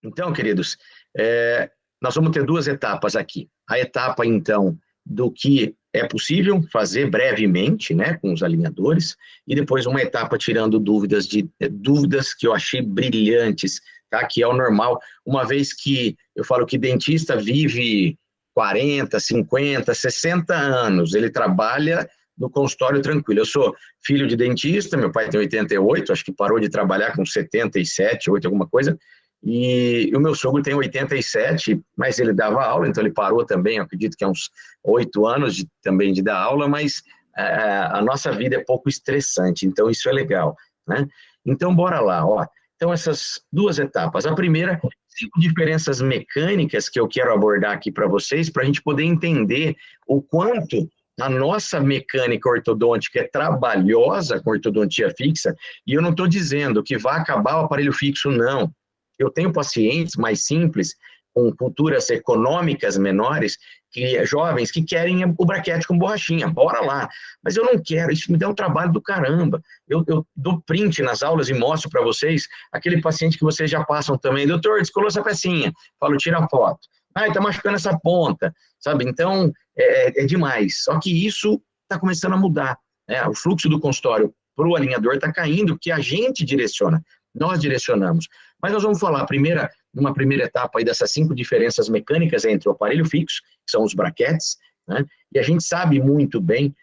Então, queridos, nós vamos ter duas etapas aqui. A etapa, então, do que é possível fazer brevemente, né, com os alinhadores, e depois uma etapa tirando dúvidas que eu achei brilhantes, tá? Que é o normal, uma vez que eu falo que dentista vive 40, 50, 60 anos, ele trabalha no consultório tranquilo. Eu sou filho de dentista, meu pai tem 88, acho que parou de trabalhar com 77, 8, alguma coisa, e o meu sogro tem 87, mas ele dava aula, então ele parou também, eu acredito que há uns 8 anos também de dar aula, mas a nossa vida é pouco estressante, então isso é legal, né? Então, bora lá, ó. Então, essas duas etapas. A primeira, 5 diferenças mecânicas que eu quero abordar aqui para vocês, para a gente poder entender o quanto a nossa mecânica ortodôntica é trabalhosa com ortodontia fixa, e eu não estou dizendo que vai acabar o aparelho fixo, não. Eu tenho pacientes mais simples, com culturas econômicas menores, jovens que querem o braquete com borrachinha, bora lá. Mas eu não quero, isso me dá um trabalho do caramba. Eu dou print nas aulas e mostro para vocês aquele paciente que vocês já passam também. Doutor, descolou essa pecinha. Falo, tira a foto. Ah, está machucando essa ponta, sabe? Então, é demais. Só que isso está começando a mudar, né? O fluxo do consultório para o alinhador está caindo, que a gente direciona, nós direcionamos. Mas nós vamos falar numa primeira etapa aí dessas 5 diferenças mecânicas entre o aparelho fixo, que são os braquetes, né? E a gente sabe muito bem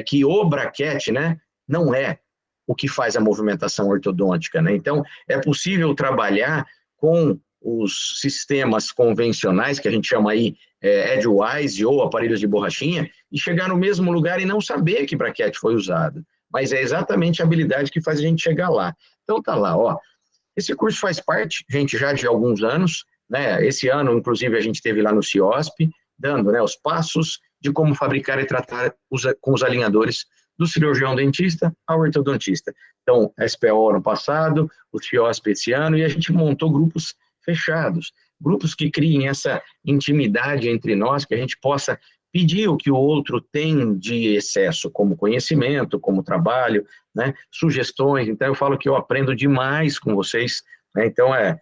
que o braquete, né, não é o que faz a movimentação ortodôntica, né? Então, é possível trabalhar com os sistemas convencionais, que a gente chama aí Edgewise ou aparelhos de borrachinha, e chegar no mesmo lugar e não saber que braquete foi usado. Mas é exatamente a habilidade que faz a gente chegar lá. Então, tá lá, ó. Esse curso faz parte, gente, já de alguns anos, né? Esse ano, inclusive, a gente esteve lá no CIOSP, dando, né, os passos de como fabricar e tratar com os alinhadores do cirurgião dentista ao ortodontista. Então, a SPO ano passado, o CIOSP esse ano, e a gente montou grupos fechados, grupos que criem essa intimidade entre nós, que a gente possa pedir o que o outro tem de excesso, como conhecimento, como trabalho, né, sugestões. Então, eu falo que eu aprendo demais com vocês, né, então é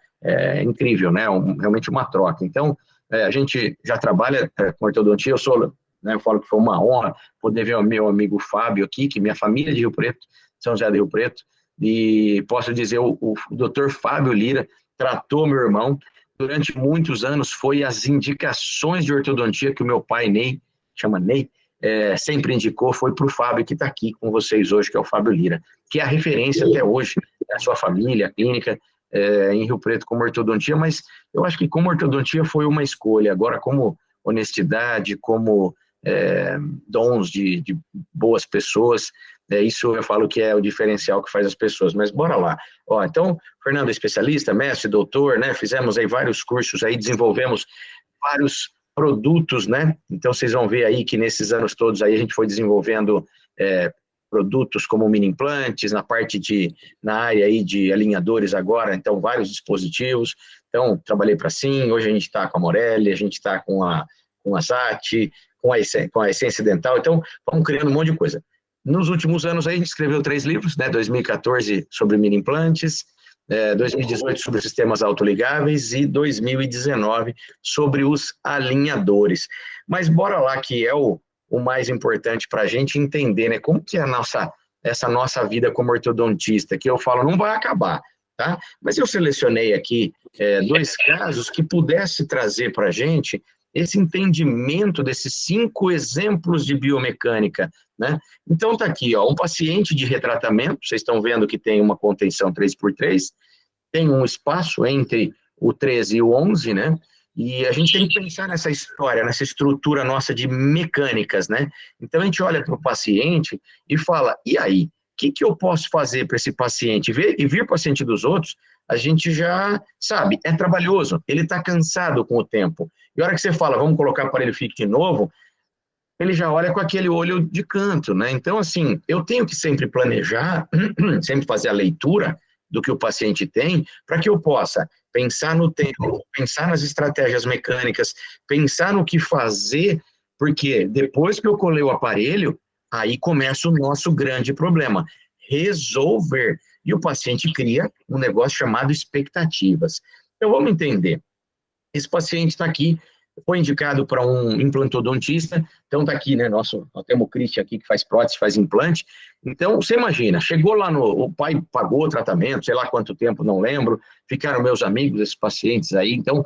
incrível, né, realmente uma troca. Então, a gente já trabalha com ortodontia, eu falo que foi uma honra poder ver o meu amigo Fábio aqui, que minha família é de Rio Preto, São José do Rio Preto, e posso dizer, o Dr. Fábio Lira tratou meu irmão, durante muitos anos foi as indicações de ortodontia que o meu pai, Ney, chama Ney, sempre indicou, foi para o Fábio, que está aqui com vocês hoje, que é o Fábio Lira, que é a referência até hoje, a sua família, a clínica, em Rio Preto como ortodontia, mas eu acho que como ortodontia foi uma escolha, agora como honestidade, como dons de boas pessoas, isso eu falo que é o diferencial que faz as pessoas, mas bora lá. Ó, então, Fernando é especialista, mestre, doutor, né, fizemos aí vários cursos, aí desenvolvemos vários produtos, né, então vocês vão ver aí que nesses anos todos aí a gente foi desenvolvendo produtos como mini implantes, na área aí de alinhadores agora, então vários dispositivos, então trabalhei para Sim, hoje a gente está com a Morelli, a gente está com a SAT, com a Essência Dental, então vamos criando um monte de coisa. Nos últimos anos aí a gente escreveu 3 livros, né, 2014 sobre mini implantes, 2018 sobre sistemas autoligáveis e 2019 sobre os alinhadores. Mas bora lá, que é o mais importante para a gente entender, né, como que é essa nossa vida como ortodontista, que eu falo, não vai acabar, tá? Mas eu selecionei aqui 2 casos que pudesse trazer para a gente esse entendimento desses 5 exemplos de biomecânica, né? Então está aqui, ó, um paciente de retratamento, vocês estão vendo que tem uma contenção 3x3, tem um espaço entre o 13 e o 11, né? E a gente tem que pensar nessa história, nessa estrutura nossa de mecânicas, né? Então a gente olha para o paciente e fala, e aí? O que eu posso fazer para esse paciente? E vir paciente dos outros, a gente já sabe, é trabalhoso, ele está cansado com o tempo. E a hora que você fala, vamos colocar aparelho fixo de novo, ele já olha com aquele olho de canto, né? Então, assim, eu tenho que sempre planejar, sempre fazer a leitura do que o paciente tem, para que eu possa pensar no tempo, pensar nas estratégias mecânicas, pensar no que fazer, porque depois que eu colei o aparelho, aí começa o nosso grande problema, resolver. E o paciente cria um negócio chamado expectativas. Então, vamos entender. Esse paciente está aqui, foi indicado para um implantodontista, então está aqui, né, nós temos o Christian aqui que faz prótese, faz implante, então você imagina, chegou lá o pai pagou o tratamento, sei lá quanto tempo, não lembro, ficaram meus amigos, esses pacientes aí, então,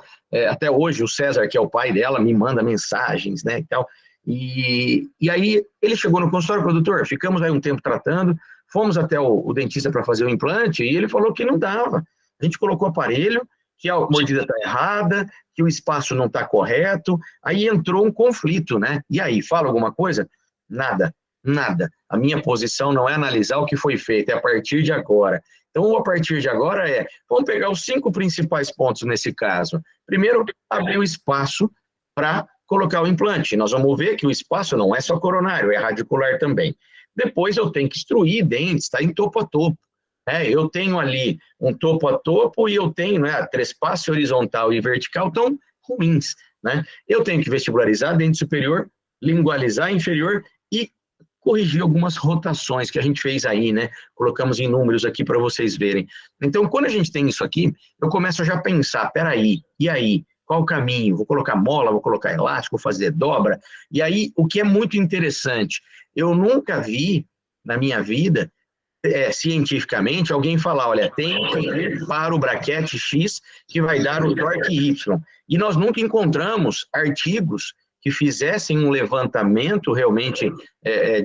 até hoje o César, que é o pai dela, me manda mensagens, né, e tal, e aí ele chegou no consultório, doutor, ficamos aí um tempo tratando, fomos até o dentista para fazer o implante, e ele falou que não dava, a gente colocou o aparelho, que a mordida está errada, que o espaço não está correto, aí entrou um conflito, né? E aí, fala alguma coisa? Nada, nada. A minha posição não é analisar o que foi feito, é a partir de agora. Então, a partir de agora vamos pegar os 5 principais pontos nesse caso. Primeiro, abrir o espaço para colocar o implante. Nós vamos ver que o espaço não é só coronário, é radicular também. Depois eu tenho que extruir dentes, está em topo a topo. Eu tenho ali um topo a topo e eu tenho, né, a trespasse horizontal e vertical tão ruins, né? Eu tenho que vestibularizar dente superior, lingualizar inferior e corrigir algumas rotações que a gente fez aí, né? Colocamos em números aqui para vocês verem. Então, quando a gente tem isso aqui, eu começo a já pensar, peraí, e aí? Qual o caminho? Vou colocar mola, vou colocar elástico, vou fazer dobra. E aí, o que é muito interessante, eu nunca vi na minha vida cientificamente, alguém falar, olha, tem que ir para o braquete X que vai dar o torque Y. E nós nunca encontramos artigos que fizessem um levantamento realmente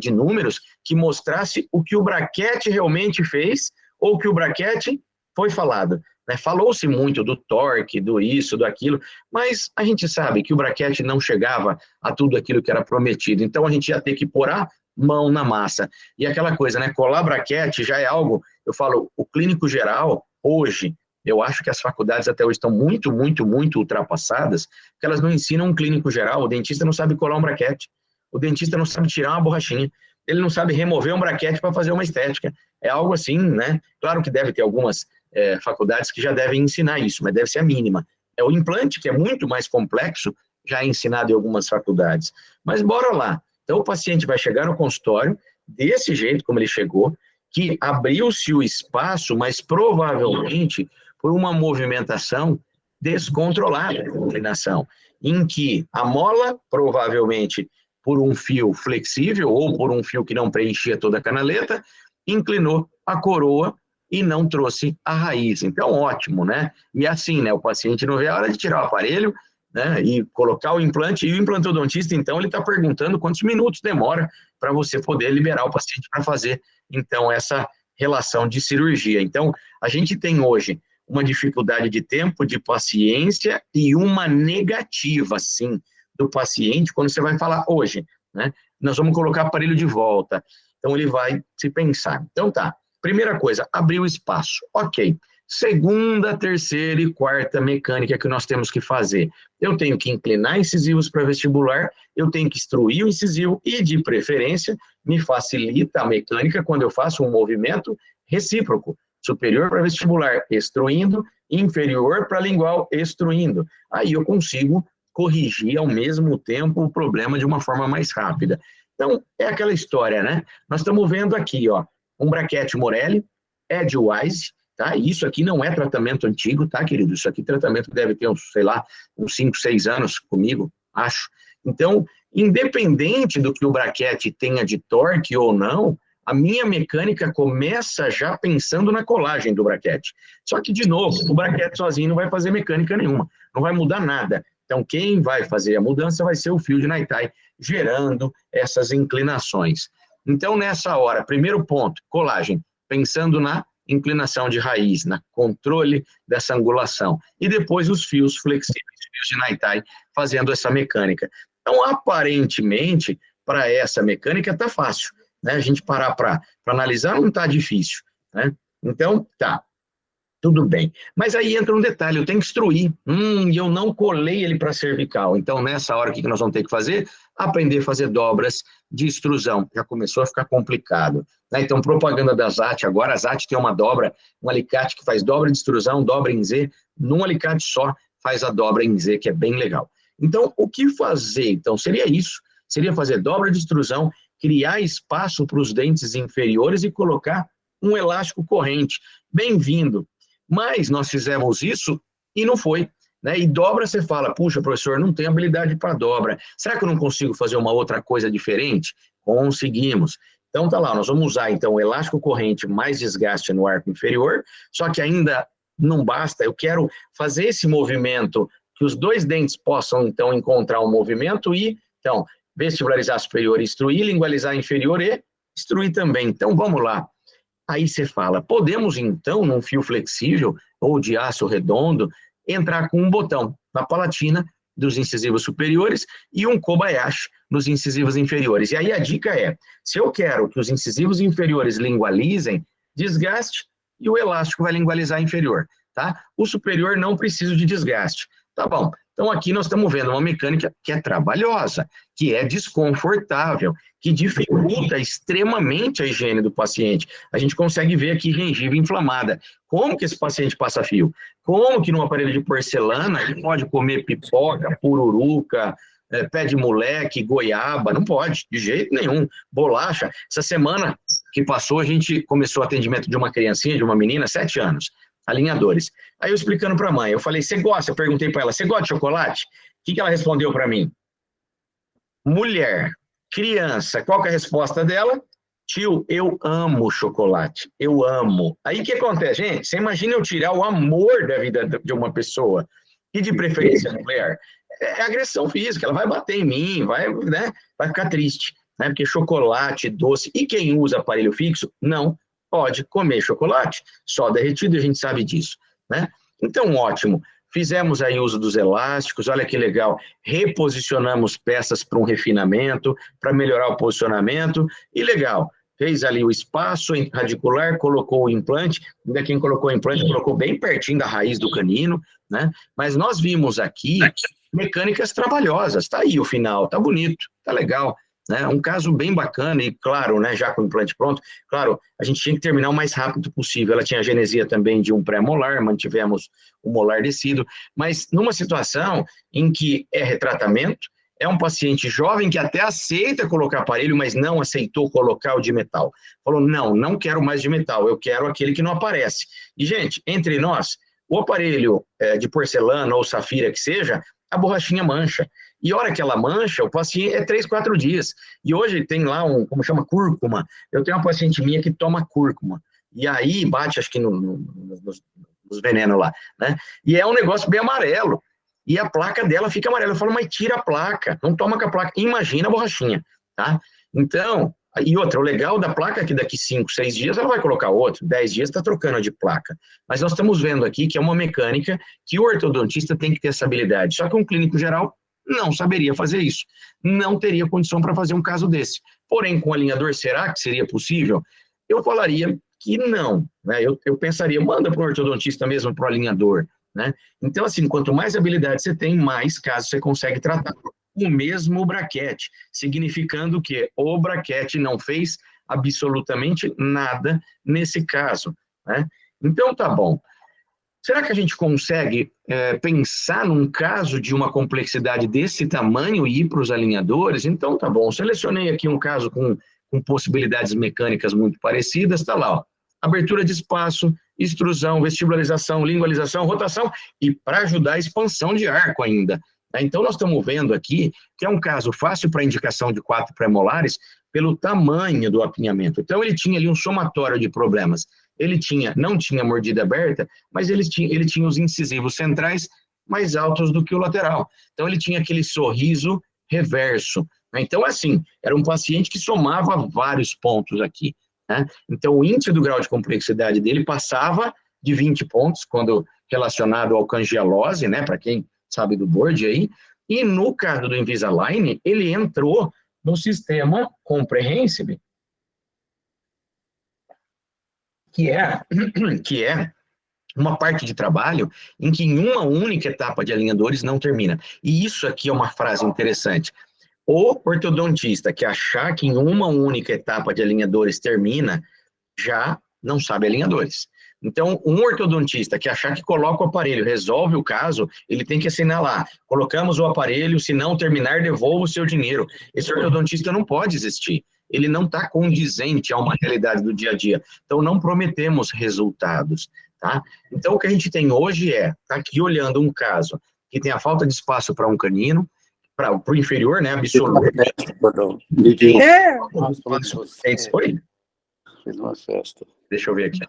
de números que mostrasse o que o braquete realmente fez ou que o braquete foi falado. Né? Falou-se muito do torque, do isso, do aquilo, mas a gente sabe que o braquete não chegava a tudo aquilo que era prometido. Então, a gente ia ter que pôr a mão na massa. E aquela coisa, né? Colar braquete já é algo, eu falo, o clínico geral, hoje, eu acho que as faculdades até hoje estão muito, muito, muito ultrapassadas, porque elas não ensinam um clínico geral, o dentista não sabe colar um braquete, o dentista não sabe tirar uma borrachinha, ele não sabe remover um braquete para fazer uma estética. É algo assim, né? Claro que deve ter algumas faculdades que já devem ensinar isso, mas deve ser a mínima. É o implante, que é muito mais complexo, já é ensinado em algumas faculdades. Mas bora lá. Então, o paciente vai chegar no consultório, desse jeito como ele chegou, que abriu-se o espaço, mas provavelmente por uma movimentação descontrolada da inclinação, em que a mola, provavelmente por um fio flexível ou por um fio que não preenchia toda a canaleta, inclinou a coroa e não trouxe a raiz. Então, ótimo, né? E assim, né? O paciente não vê a hora de tirar o aparelho, né, e colocar o implante, e o implantodontista, então, ele está perguntando quantos minutos demora para você poder liberar o paciente para fazer, então, essa relação de cirurgia. Então, a gente tem hoje uma dificuldade de tempo, de paciência e uma negativa, sim, do paciente quando você vai falar hoje, né? Nós vamos colocar o aparelho de volta. Então, ele vai se pensar. Então, tá. Primeira coisa, abrir o espaço. Ok. Segunda, terceira e quarta mecânica que nós temos que fazer. Eu tenho que inclinar incisivos para vestibular, eu tenho que extruir o incisivo e, de preferência, me facilita a mecânica quando eu faço um movimento recíproco. Superior para vestibular, extruindo, inferior para lingual, extruindo. Aí eu consigo corrigir ao mesmo tempo o problema de uma forma mais rápida. Então, é aquela história, né? Nós estamos vendo aqui, ó, um braquete Morelli, Edgewise, tá? Isso aqui não é tratamento antigo, tá, querido? Isso aqui tratamento deve ter uns, sei lá, uns 5, 6 anos comigo, acho. Então, independente do que o braquete tenha de torque ou não, a minha mecânica começa já pensando na colagem do braquete. Só que, de novo, o braquete sozinho não vai fazer mecânica nenhuma, não vai mudar nada. Então, quem vai fazer a mudança vai ser o fio de Naitai, gerando essas inclinações. Então, nessa hora, primeiro ponto, colagem, pensando na inclinação de raiz, na controle dessa angulação. E depois os fios flexíveis, fios de Naitai, fazendo essa mecânica. Então, aparentemente, para essa mecânica está fácil, né? A gente parar para analisar não está difícil, né? Então, tá. Tudo bem. Mas aí entra um detalhe, eu tenho que extruir. E eu não colei ele para cervical. Então, nessa hora, o que nós vamos ter que fazer? Aprender a fazer dobras de extrusão. Já começou a ficar complicado. Né? Então, propaganda da ZAT. Agora, a ZAT tem uma dobra, um alicate que faz dobra de extrusão, dobra em Z. Num alicate só, faz a dobra em Z, que é bem legal. Então, o que fazer? Então, seria isso. Seria fazer dobra de extrusão, criar espaço para os dentes inferiores e colocar um elástico corrente. Bem-vindo. Mas nós fizemos isso e não foi. Né? E dobra, você fala, puxa, professor, não tenho habilidade para dobra. Será que eu não consigo fazer uma outra coisa diferente? Conseguimos. Então, tá lá, nós vamos usar, então, o elástico corrente mais desgaste no arco inferior, só que ainda não basta, eu quero fazer esse movimento, que os dois dentes possam, então, encontrar um movimento e, então, vestibularizar superior e instruir, lingualizar inferior e instruir também. Então, vamos lá. Aí você fala, podemos, então, num fio flexível ou de aço redondo, entrar com um botão na palatina dos incisivos superiores e um Kobayashi nos incisivos inferiores. E aí a dica é, se eu quero que os incisivos inferiores lingualizem, desgaste e o elástico vai lingualizar inferior, tá? O superior não precisa de desgaste. Tá bom, então aqui nós estamos vendo uma mecânica que é trabalhosa, que é desconfortável, que dificulta extremamente a higiene do paciente. A gente consegue ver aqui gengiva inflamada. Como que esse paciente passa fio? Como que num aparelho de porcelana ele pode comer pipoca, pururuca, pé de moleque, goiaba? Não pode, de jeito nenhum. Bolacha. Essa semana que passou, a gente começou o atendimento de uma criancinha, de uma menina, 7 anos, alinhadores. Aí eu explicando para a mãe, eu falei, você gosta? Eu perguntei para ela, você gosta de chocolate? O que ela respondeu para mim? Mulher, criança, qual que é a resposta dela? Tio, eu amo chocolate, eu amo. Aí o que acontece, gente? Você imagina eu tirar o amor da vida de uma pessoa, e de preferência mulher, é agressão física, ela vai bater em mim, né, vai ficar triste, né, porque chocolate, doce, e quem usa aparelho fixo, não pode comer chocolate, só derretido, a gente sabe disso, né? Então, ótimo. Fizemos aí uso dos elásticos, olha que legal, reposicionamos peças para um refinamento, para melhorar o posicionamento, e legal, fez ali o espaço radicular, colocou o implante, ainda quem colocou o implante colocou bem pertinho da raiz do canino, né? Mas nós vimos aqui mecânicas trabalhosas, tá aí o final, tá bonito, tá legal, né? Um caso bem bacana e claro, né, já com o implante pronto, claro, a gente tinha que terminar o mais rápido possível, ela tinha genesia também de um pré-molar, mantivemos o molar descido, mas numa situação em que é retratamento, é um paciente jovem que até aceita colocar aparelho, mas não aceitou colocar o de metal. Falou, não, não quero mais de metal, eu quero aquele que não aparece. E, gente, entre nós, o aparelho de porcelana ou safira que seja, a borrachinha mancha. E a hora que ela mancha, o paciente é 3, 4 dias. E hoje tem lá como chama, cúrcuma. Eu tenho uma paciente minha que toma cúrcuma. E aí bate, acho que nos venenos lá, né? E é um negócio bem amarelo. E a placa dela fica amarela. Eu falo, mas tira a placa, não toma com a placa. Imagina a borrachinha, tá? Então, e outra, o legal da placa é que daqui 5, 6 dias ela vai colocar outro, 10 dias está trocando de placa. Mas nós estamos vendo aqui que é uma mecânica que o ortodontista tem que ter essa habilidade. Só que um clínico geral não saberia fazer isso. Não teria condição para fazer um caso desse. Porém, com o alinhador, será que seria possível? Eu falaria que não. Né? Eu pensaria, manda para o ortodontista mesmo, para o alinhador. Né? Então, assim, quanto mais habilidade você tem, mais casos você consegue tratar. O mesmo braquete, significando que o braquete não fez absolutamente nada nesse caso. Né? Então, tá bom. Será que a gente consegue pensar num caso de uma complexidade desse tamanho e ir para os alinhadores? Então, tá bom. Selecionei aqui um caso com possibilidades mecânicas muito parecidas. Está lá, ó. Abertura de espaço, extrusão, vestibularização, lingualização, rotação e para ajudar a expansão de arco ainda. Então, nós estamos vendo aqui que é um caso fácil para indicação de 4 premolares pelo tamanho do apinhamento. Então, ele tinha ali um somatório de problemas. Ele não tinha mordida aberta, mas ele tinha os incisivos centrais mais altos do que o lateral. Então, ele tinha aquele sorriso reverso. Então, assim, era um paciente que somava vários pontos aqui. Né? Então, o índice do grau de complexidade dele passava de 20 pontos, quando relacionado ao cangialose, né, para quem sabe do board aí, e no caso do Invisalign, ele entrou no sistema Comprehensive, que é uma parte de trabalho em que em uma única etapa de alinhadores não termina. E isso aqui é uma frase interessante. O ortodontista que achar que em uma única etapa de alinhadores termina, já não sabe alinhadores. Então, um ortodontista que achar que coloca o aparelho, resolve o caso, ele tem que assinar lá, colocamos o aparelho, se não terminar, devolva o seu dinheiro. Esse ortodontista não pode existir. Ele não está condizente a uma realidade do dia a dia. Então, não prometemos resultados. tá? Então, o que a gente tem hoje tá aqui olhando um caso que tem a falta de espaço para um canino, para o inferior, né, absoluto. Oi? Fiz uma festa. Deixa eu ver aqui.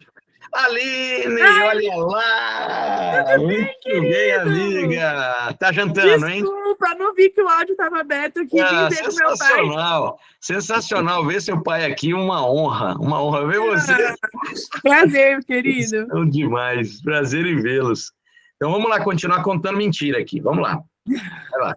Aline, Ai, olha lá! Muito bem, amiga! Tá jantando, hein? Desculpa, não vi que o áudio estava aberto aqui. Vim ver com meu pai. Sensacional! Sensacional ver seu pai aqui, uma honra ver você. Prazer, querido. São demais, prazer em vê-los. Então vamos lá, continuar contando mentira aqui, vamos lá. Vai lá.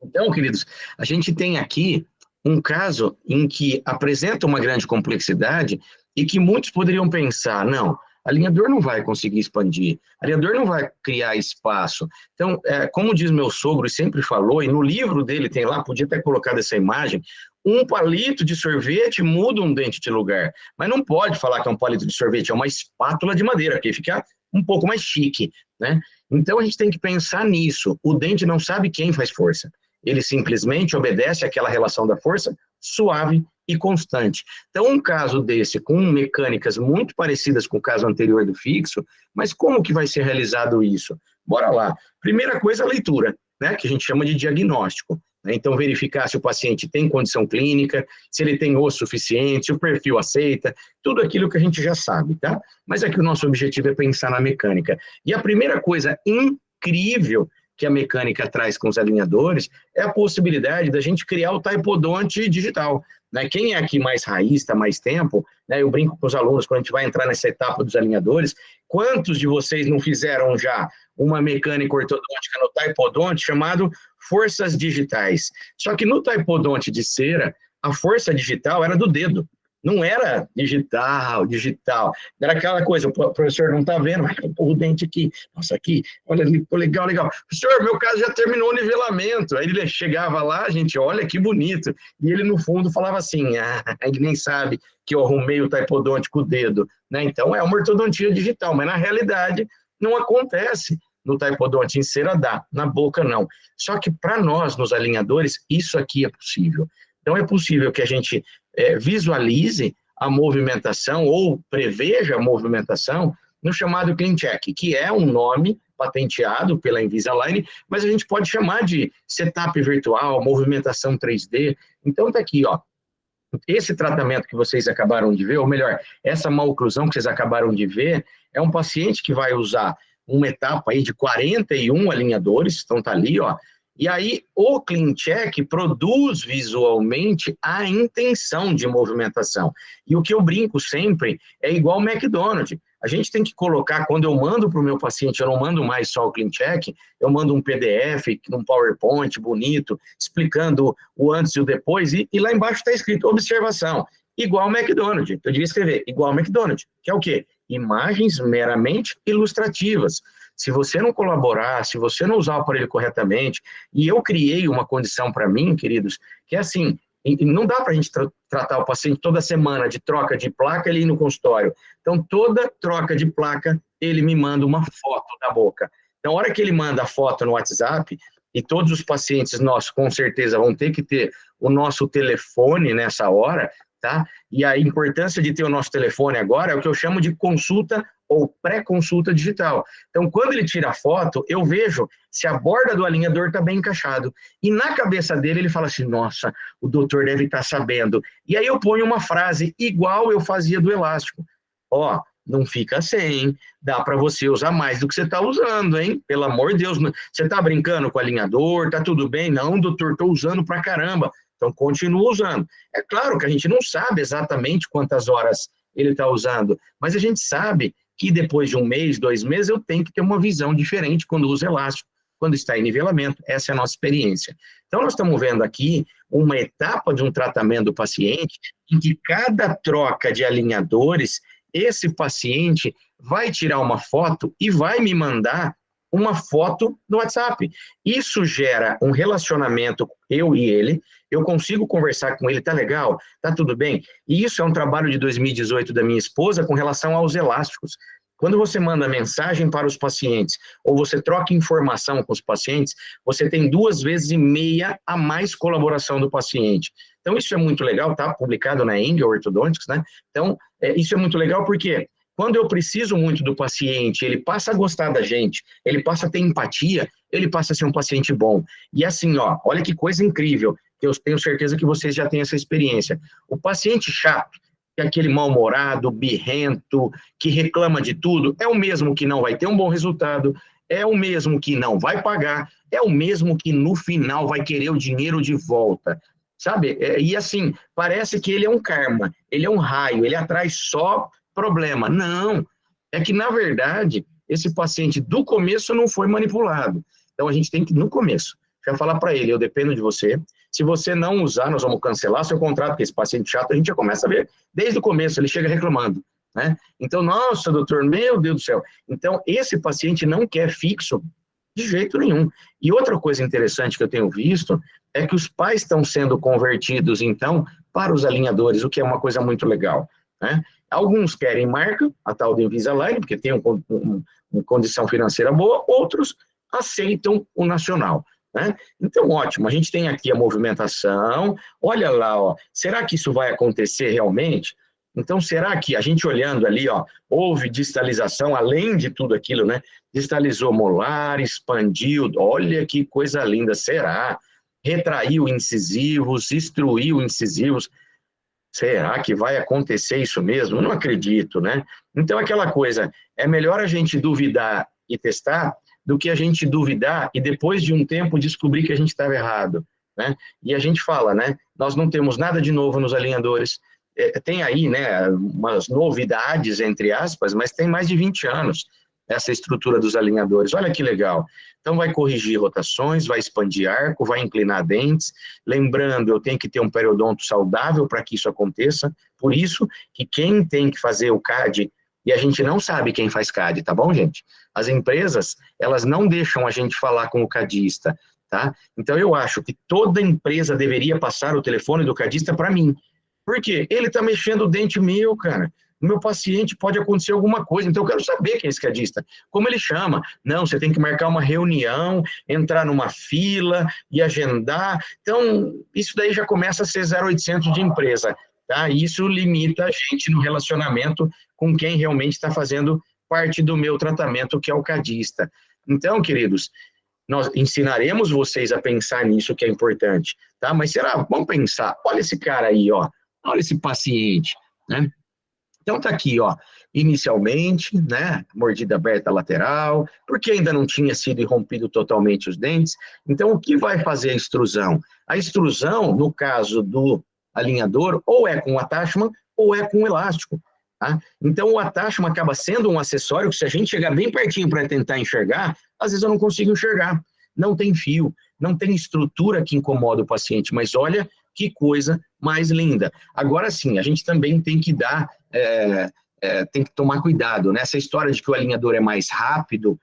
Então, queridos, a gente tem aqui um caso em que apresenta uma grande complexidade e que muitos poderiam pensar, não, alinhador não vai conseguir expandir, alinhador não vai criar espaço. Então, como diz meu sogro e sempre falou, e no livro dele tem lá, podia ter colocado essa imagem, um palito de sorvete muda um dente de lugar, mas não pode falar que é um palito de sorvete, é uma espátula de madeira, porque fica um pouco mais chique, né? Então, a gente tem que pensar nisso. O dente não sabe quem faz força. Ele simplesmente obedece àquela relação da força suave e constante. Então, um caso desse, com mecânicas muito parecidas com o caso anterior do fixo, mas como que vai ser realizado isso? Bora lá. Primeira coisa, a leitura, né, que a gente chama de diagnóstico. Né? Então, verificar se o paciente tem condição clínica, se ele tem osso suficiente, se o perfil aceita, tudo aquilo que a gente já sabe, tá? Mas aqui o nosso objetivo é pensar na mecânica. E a primeira coisa incrível que a mecânica traz com os alinhadores é a possibilidade da gente criar o taipodonte digital. Né? Quem é aqui mais raiz, está mais tempo, né? Eu brinco com os alunos quando a gente vai entrar nessa etapa dos alinhadores, quantos de vocês não fizeram já uma mecânica ortodôntica no taipodonte chamado forças digitais? Só que no taipodonte de cera, a força digital era do dedo. Não era digital. Era aquela coisa, o professor não está vendo, vai pôr o dente aqui, nossa, aqui, olha ali, pô, legal. Professor, meu caso já terminou o nivelamento. Aí ele chegava lá, gente, olha que bonito. E ele, no fundo, falava assim, ele nem sabe que eu arrumei o taipodonte com o dedo. Né? Então, é uma ortodontia digital, mas na realidade não acontece. No taipodonte em cera dá, na boca não. Só que para nós, nos alinhadores, isso aqui é possível. Então, é possível que a gente visualize a movimentação ou preveja a movimentação no chamado CleanCheck, que é um nome patenteado pela Invisalign, mas a gente pode chamar de setup virtual, movimentação 3D. Então, está aqui, ó. Esse tratamento que vocês acabaram de ver, ou melhor, essa maloclusão que vocês acabaram de ver, é um paciente que vai usar uma etapa aí de 41 alinhadores, então tá ali, ó. E aí, o CleanCheck produz visualmente a intenção de movimentação. E o que eu brinco sempre é igual o McDonald's. A gente tem que colocar, quando eu mando para o meu paciente, eu não mando mais só o CleanCheck, eu mando um PDF, um PowerPoint bonito, explicando o antes e o depois, e lá embaixo está escrito, observação, igual ao McDonald's. Eu devia escrever, igual ao McDonald's, que é o quê? Imagens meramente ilustrativas. Se você não colaborar, se você não usar o aparelho corretamente, e eu criei uma condição para mim, queridos, que é assim, e não dá para a gente tratar o paciente toda semana de troca de placa ele ir no consultório. Então, toda troca de placa, ele me manda uma foto da boca. Então, a hora que ele manda a foto no WhatsApp, e todos os pacientes nossos, com certeza, vão ter que ter o nosso telefone nessa hora, tá? E a importância de ter o nosso telefone agora é o que eu chamo de consulta ou pré-consulta digital. Então, quando ele tira a foto, eu vejo se a borda do alinhador está bem encaixado. E na cabeça dele, ele fala assim, nossa, o doutor deve estar sabendo. E aí eu ponho uma frase igual eu fazia do elástico. Ó, não fica sem, dá para você usar mais do que você está usando, hein? Pelo amor de Deus, você está brincando com o alinhador, tá tudo bem? Não, doutor, estou usando pra caramba. Então, continua usando. É claro que a gente não sabe exatamente quantas horas ele está usando, mas a gente sabe que depois de 1 mês, 2 meses, eu tenho que ter uma visão diferente quando uso elástico, quando está em nivelamento. Essa é a nossa experiência. Então, nós estamos vendo aqui uma etapa de um tratamento do paciente em que cada troca de alinhadores, esse paciente vai tirar uma foto e vai me mandar uma foto no WhatsApp. Isso gera um relacionamento, eu e ele, eu consigo conversar com ele, tá legal? Tá tudo bem? E isso é um trabalho de 2018 da minha esposa com relação aos elásticos. Quando você manda mensagem para os pacientes, ou você troca informação com os pacientes, você tem 2,5 vezes a mais colaboração do paciente. Então, isso é muito legal, tá publicado na Engel Orthodontics, né? Então, isso é muito legal porque Quando eu preciso muito do paciente, ele passa a gostar da gente, ele passa a ter empatia, ele passa a ser um paciente bom. E assim, ó, olha que coisa incrível, que eu tenho certeza que vocês já têm essa experiência. O paciente chato, que é aquele mal-humorado, birrento, que reclama de tudo, é o mesmo que não vai ter um bom resultado, é o mesmo que não vai pagar, é o mesmo que no final vai querer o dinheiro de volta, sabe? E assim, parece que ele é um karma, ele é um raio, ele atrai só problema. Não, é que na verdade, esse paciente do começo não foi manipulado. Então a gente tem que, no começo, já falar para ele, eu dependo de você, se você não usar, nós vamos cancelar seu contrato com esse paciente chato, a gente já começa a ver desde o começo, ele chega reclamando. Né? Então, nossa, doutor, meu Deus do céu. Então, esse paciente não quer fixo de jeito nenhum. E outra coisa interessante que eu tenho visto é que os pais estão sendo convertidos, então, para os alinhadores, o que é uma coisa muito legal. Né? Alguns querem marca, a tal do Invisalign, porque tem uma condição financeira boa, outros aceitam o nacional. Né? Então, ótimo, a gente tem aqui a movimentação, olha lá, ó, será que isso vai acontecer realmente? Então, será que a gente olhando ali, ó, houve distalização, além de tudo aquilo, né? Distalizou molar, expandiu, olha que coisa linda, será? Retraiu incisivos, extruiu incisivos, será que vai acontecer isso mesmo? Eu não acredito, né? Então, aquela coisa, é melhor a gente duvidar e testar do que a gente duvidar e depois de um tempo descobrir que a gente estava errado, né? E a gente fala, né? Nós não temos nada de novo nos alinhadores, tem aí, né, umas novidades, entre aspas, mas tem mais de 20 anos essa estrutura dos alinhadores. Olha que legal. Então, vai corrigir rotações, vai expandir arco, vai inclinar dentes. Lembrando, eu tenho que ter um periodonto saudável para que isso aconteça. Por isso que quem tem que fazer o CAD, e a gente não sabe quem faz CAD, tá bom, gente? As empresas, elas não deixam a gente falar com o cadista, tá? Então, eu acho que toda empresa deveria passar o telefone do cadista para mim. Por quê? Ele está mexendo o dente meu, cara. O meu paciente pode acontecer alguma coisa, então eu quero saber quem é esse cadista. Como ele chama? Não, você tem que marcar uma reunião, entrar numa fila e agendar. Então, isso daí já começa a ser 0800 de empresa, tá? Isso limita a gente no relacionamento com quem realmente está fazendo parte do meu tratamento, que é o cadista. Então, queridos, nós ensinaremos vocês a pensar nisso, que é importante, tá? Mas será? Vamos pensar. Olha esse cara aí, ó. Olha esse paciente, né? Então tá aqui, ó, inicialmente, né, mordida aberta lateral, porque ainda não tinha sido irrompido totalmente os dentes. Então, o que vai fazer a extrusão? A extrusão, no caso do alinhador, ou é com attachment ou é com elástico, tá? Então, o attachment acaba sendo um acessório que, se a gente chegar bem pertinho para tentar enxergar, às vezes eu não consigo enxergar. Não tem fio, não tem estrutura que incomoda o paciente, mas olha que coisa mais linda. Agora sim, a gente também tem que dar, tem que tomar cuidado, né? Essa história de que o alinhador é mais rápido,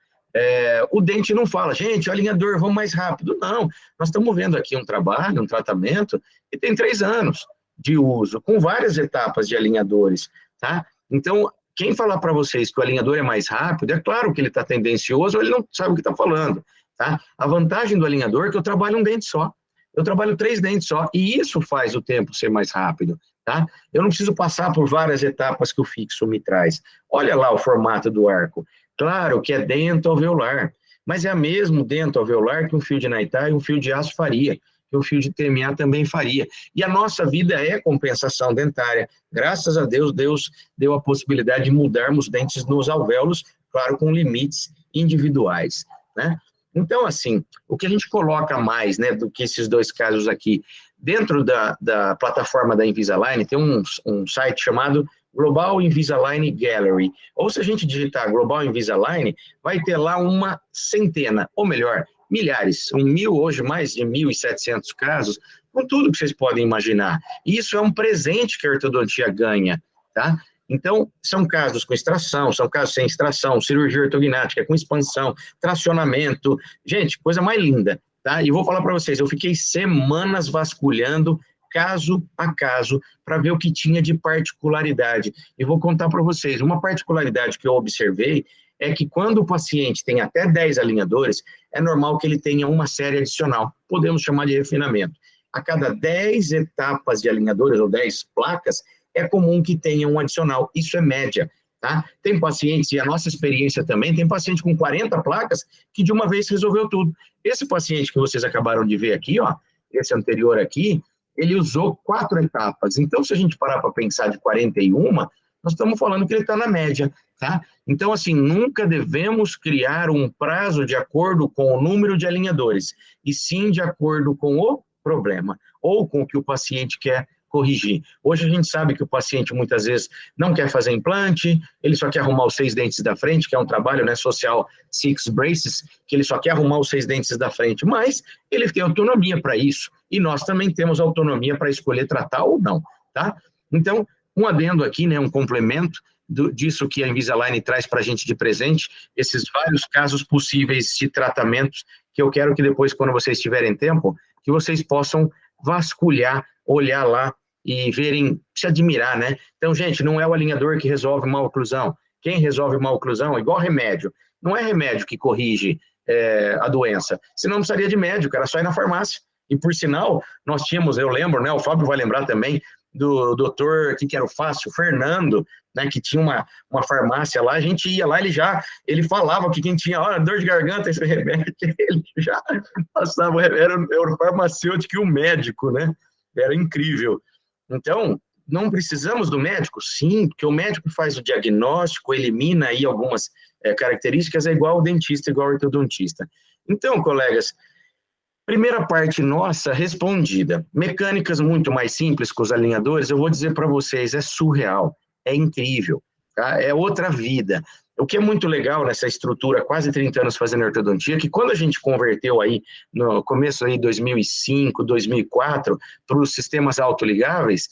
o dente não fala, gente, o alinhador, vamos mais rápido. Não, nós estamos vendo aqui um trabalho, um tratamento, que tem 3 anos de uso, com várias etapas de alinhadores, tá? Então, quem falar para vocês que o alinhador é mais rápido, é claro que ele está tendencioso, ou ele não sabe o que está falando, tá? A vantagem do alinhador é que eu trabalho um dente só. Eu trabalho 3 dentes só, e isso faz o tempo ser mais rápido, tá? Eu não preciso passar por várias etapas que o fixo me traz. Olha lá o formato do arco. Claro que é dento-alveolar, mas é mesmo dento-alveolar que um fio de Naitá e um fio de aço faria, que um fio de TMA também faria. E a nossa vida é compensação dentária. Graças a Deus, Deus deu a possibilidade de mudarmos dentes nos alvéolos, claro, com limites individuais, né? Então, assim, o que a gente coloca mais, né, do que esses 2 casos aqui, dentro da plataforma da Invisalign, tem um site chamado Global Invisalign Gallery. Ou se a gente digitar Global Invisalign, vai ter lá uma centena, ou melhor, milhares, 1.000, hoje mais de 1.700 casos, com tudo que vocês podem imaginar. E isso é um presente que a ortodontia ganha, tá? Então, são casos com extração, são casos sem extração, cirurgia ortognática, com expansão, tracionamento. Gente, coisa mais linda, tá? E vou falar para vocês, eu fiquei semanas vasculhando caso a caso para ver o que tinha de particularidade. E vou contar para vocês, uma particularidade que eu observei é que quando o paciente tem até 10 alinhadores, é normal que ele tenha uma série adicional, podemos chamar de refinamento. A cada 10 etapas de alinhadores ou 10 placas, é comum que tenha um adicional, isso é média, tá? Tem pacientes, e a nossa experiência também, tem paciente com 40 placas que de uma vez resolveu tudo. Esse paciente que vocês acabaram de ver aqui, ó, esse anterior aqui, ele usou 4 etapas. Então, se a gente parar para pensar de 41, nós estamos falando que ele está na média, tá? Então, assim, nunca devemos criar um prazo de acordo com o número de alinhadores, e sim de acordo com o problema, ou com o que o paciente quer corrigir. Hoje a gente sabe que o paciente muitas vezes não quer fazer implante, ele só quer arrumar os 6 dentes da frente, que é um trabalho, né, social 6 braces, que ele só quer arrumar os 6 dentes da frente, mas ele tem autonomia para isso, e nós também temos autonomia para escolher tratar ou não, tá? Então, um adendo aqui, né, um complemento disso que a Invisalign traz para a gente de presente, esses vários casos possíveis de tratamentos, que eu quero que depois, quando vocês tiverem tempo, que vocês possam vasculhar, olhar lá e verem, se admirar, né? Então, gente, não é o alinhador que resolve mal oclusão. Quem resolve mal oclusão é igual remédio. Não é remédio que corrige a doença. Senão não precisaria de médico, era só ir na farmácia. E, por sinal, nós tínhamos, eu lembro, né? O Fábio vai lembrar também, do doutor, que era o Fácil, Fernando, né, que tinha uma farmácia lá, a gente ia lá, ele falava que quem tinha, olha, dor de garganta, esse remédio, ele já passava, era o farmacêutico e o médico, né, era incrível. Então, não precisamos do médico? Sim, porque o médico faz o diagnóstico, elimina aí algumas características, é igual o dentista, igual o ortodontista. Então, colegas, primeira parte nossa respondida. Mecânicas muito mais simples com os alinhadores, eu vou dizer para vocês, é surreal, é incrível, tá? É outra vida. O que é muito legal nessa estrutura, quase 30 anos fazendo ortodontia, que quando a gente converteu aí, no começo aí 2005, 2004, para os sistemas autoligáveis,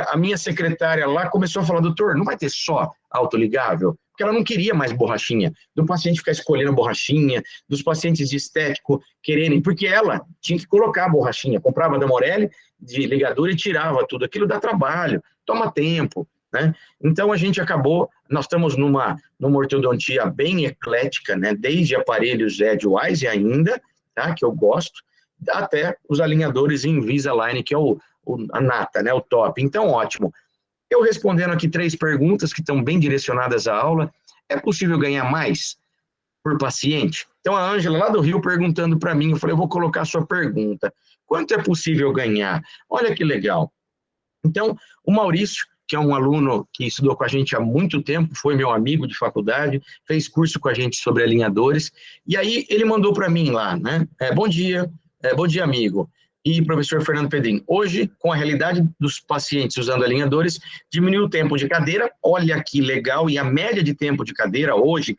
a minha secretária lá começou a falar, doutor, não vai ter só autoligável? Porque ela não queria mais borrachinha, do paciente ficar escolhendo borrachinha, dos pacientes de estético quererem, porque ela tinha que colocar a borrachinha, comprava da Morelli de ligadura e tirava tudo, aquilo dá trabalho, toma tempo, né? Então a gente acabou, nós estamos numa ortodontia bem eclética, né? Desde aparelhos Edgewise ainda, tá? Que eu gosto, até os alinhadores Invisalign, que é a nata, né? O top, então ótimo. Eu respondendo aqui 3 perguntas que estão bem direcionadas à aula. É possível ganhar mais por paciente? Então, a Ângela, lá do Rio, perguntando para mim, eu falei, eu vou colocar a sua pergunta. Quanto é possível ganhar? Olha que legal. Então, o Maurício, que é um aluno que estudou com a gente há muito tempo, foi meu amigo de faculdade, fez curso com a gente sobre alinhadores, e aí ele mandou para mim lá, né? Bom dia, amigo. E professor Fernando Pedrinho, hoje, com a realidade dos pacientes usando alinhadores, diminuiu o tempo de cadeira, olha que legal, e a média de tempo de cadeira hoje,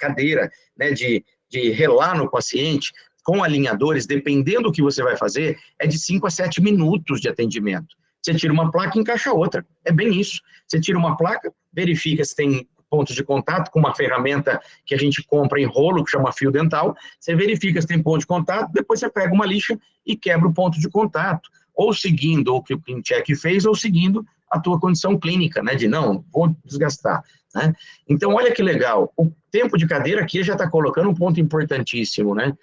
né, de relar no paciente, com alinhadores, dependendo do que você vai fazer, é de 5 a 7 minutos de atendimento. Você tira uma placa e encaixa outra, é bem isso. Você tira uma placa, verifica se tem pontos de contato com uma ferramenta que a gente compra em rolo, que chama fio dental, você verifica se tem ponto de contato, depois você pega uma lixa e quebra o ponto de contato, ou seguindo o que o CleanCheck fez, ou seguindo a tua condição clínica, né, de não, vou desgastar, né? Então, olha que legal, o tempo de cadeira aqui já está colocando um ponto importantíssimo, né,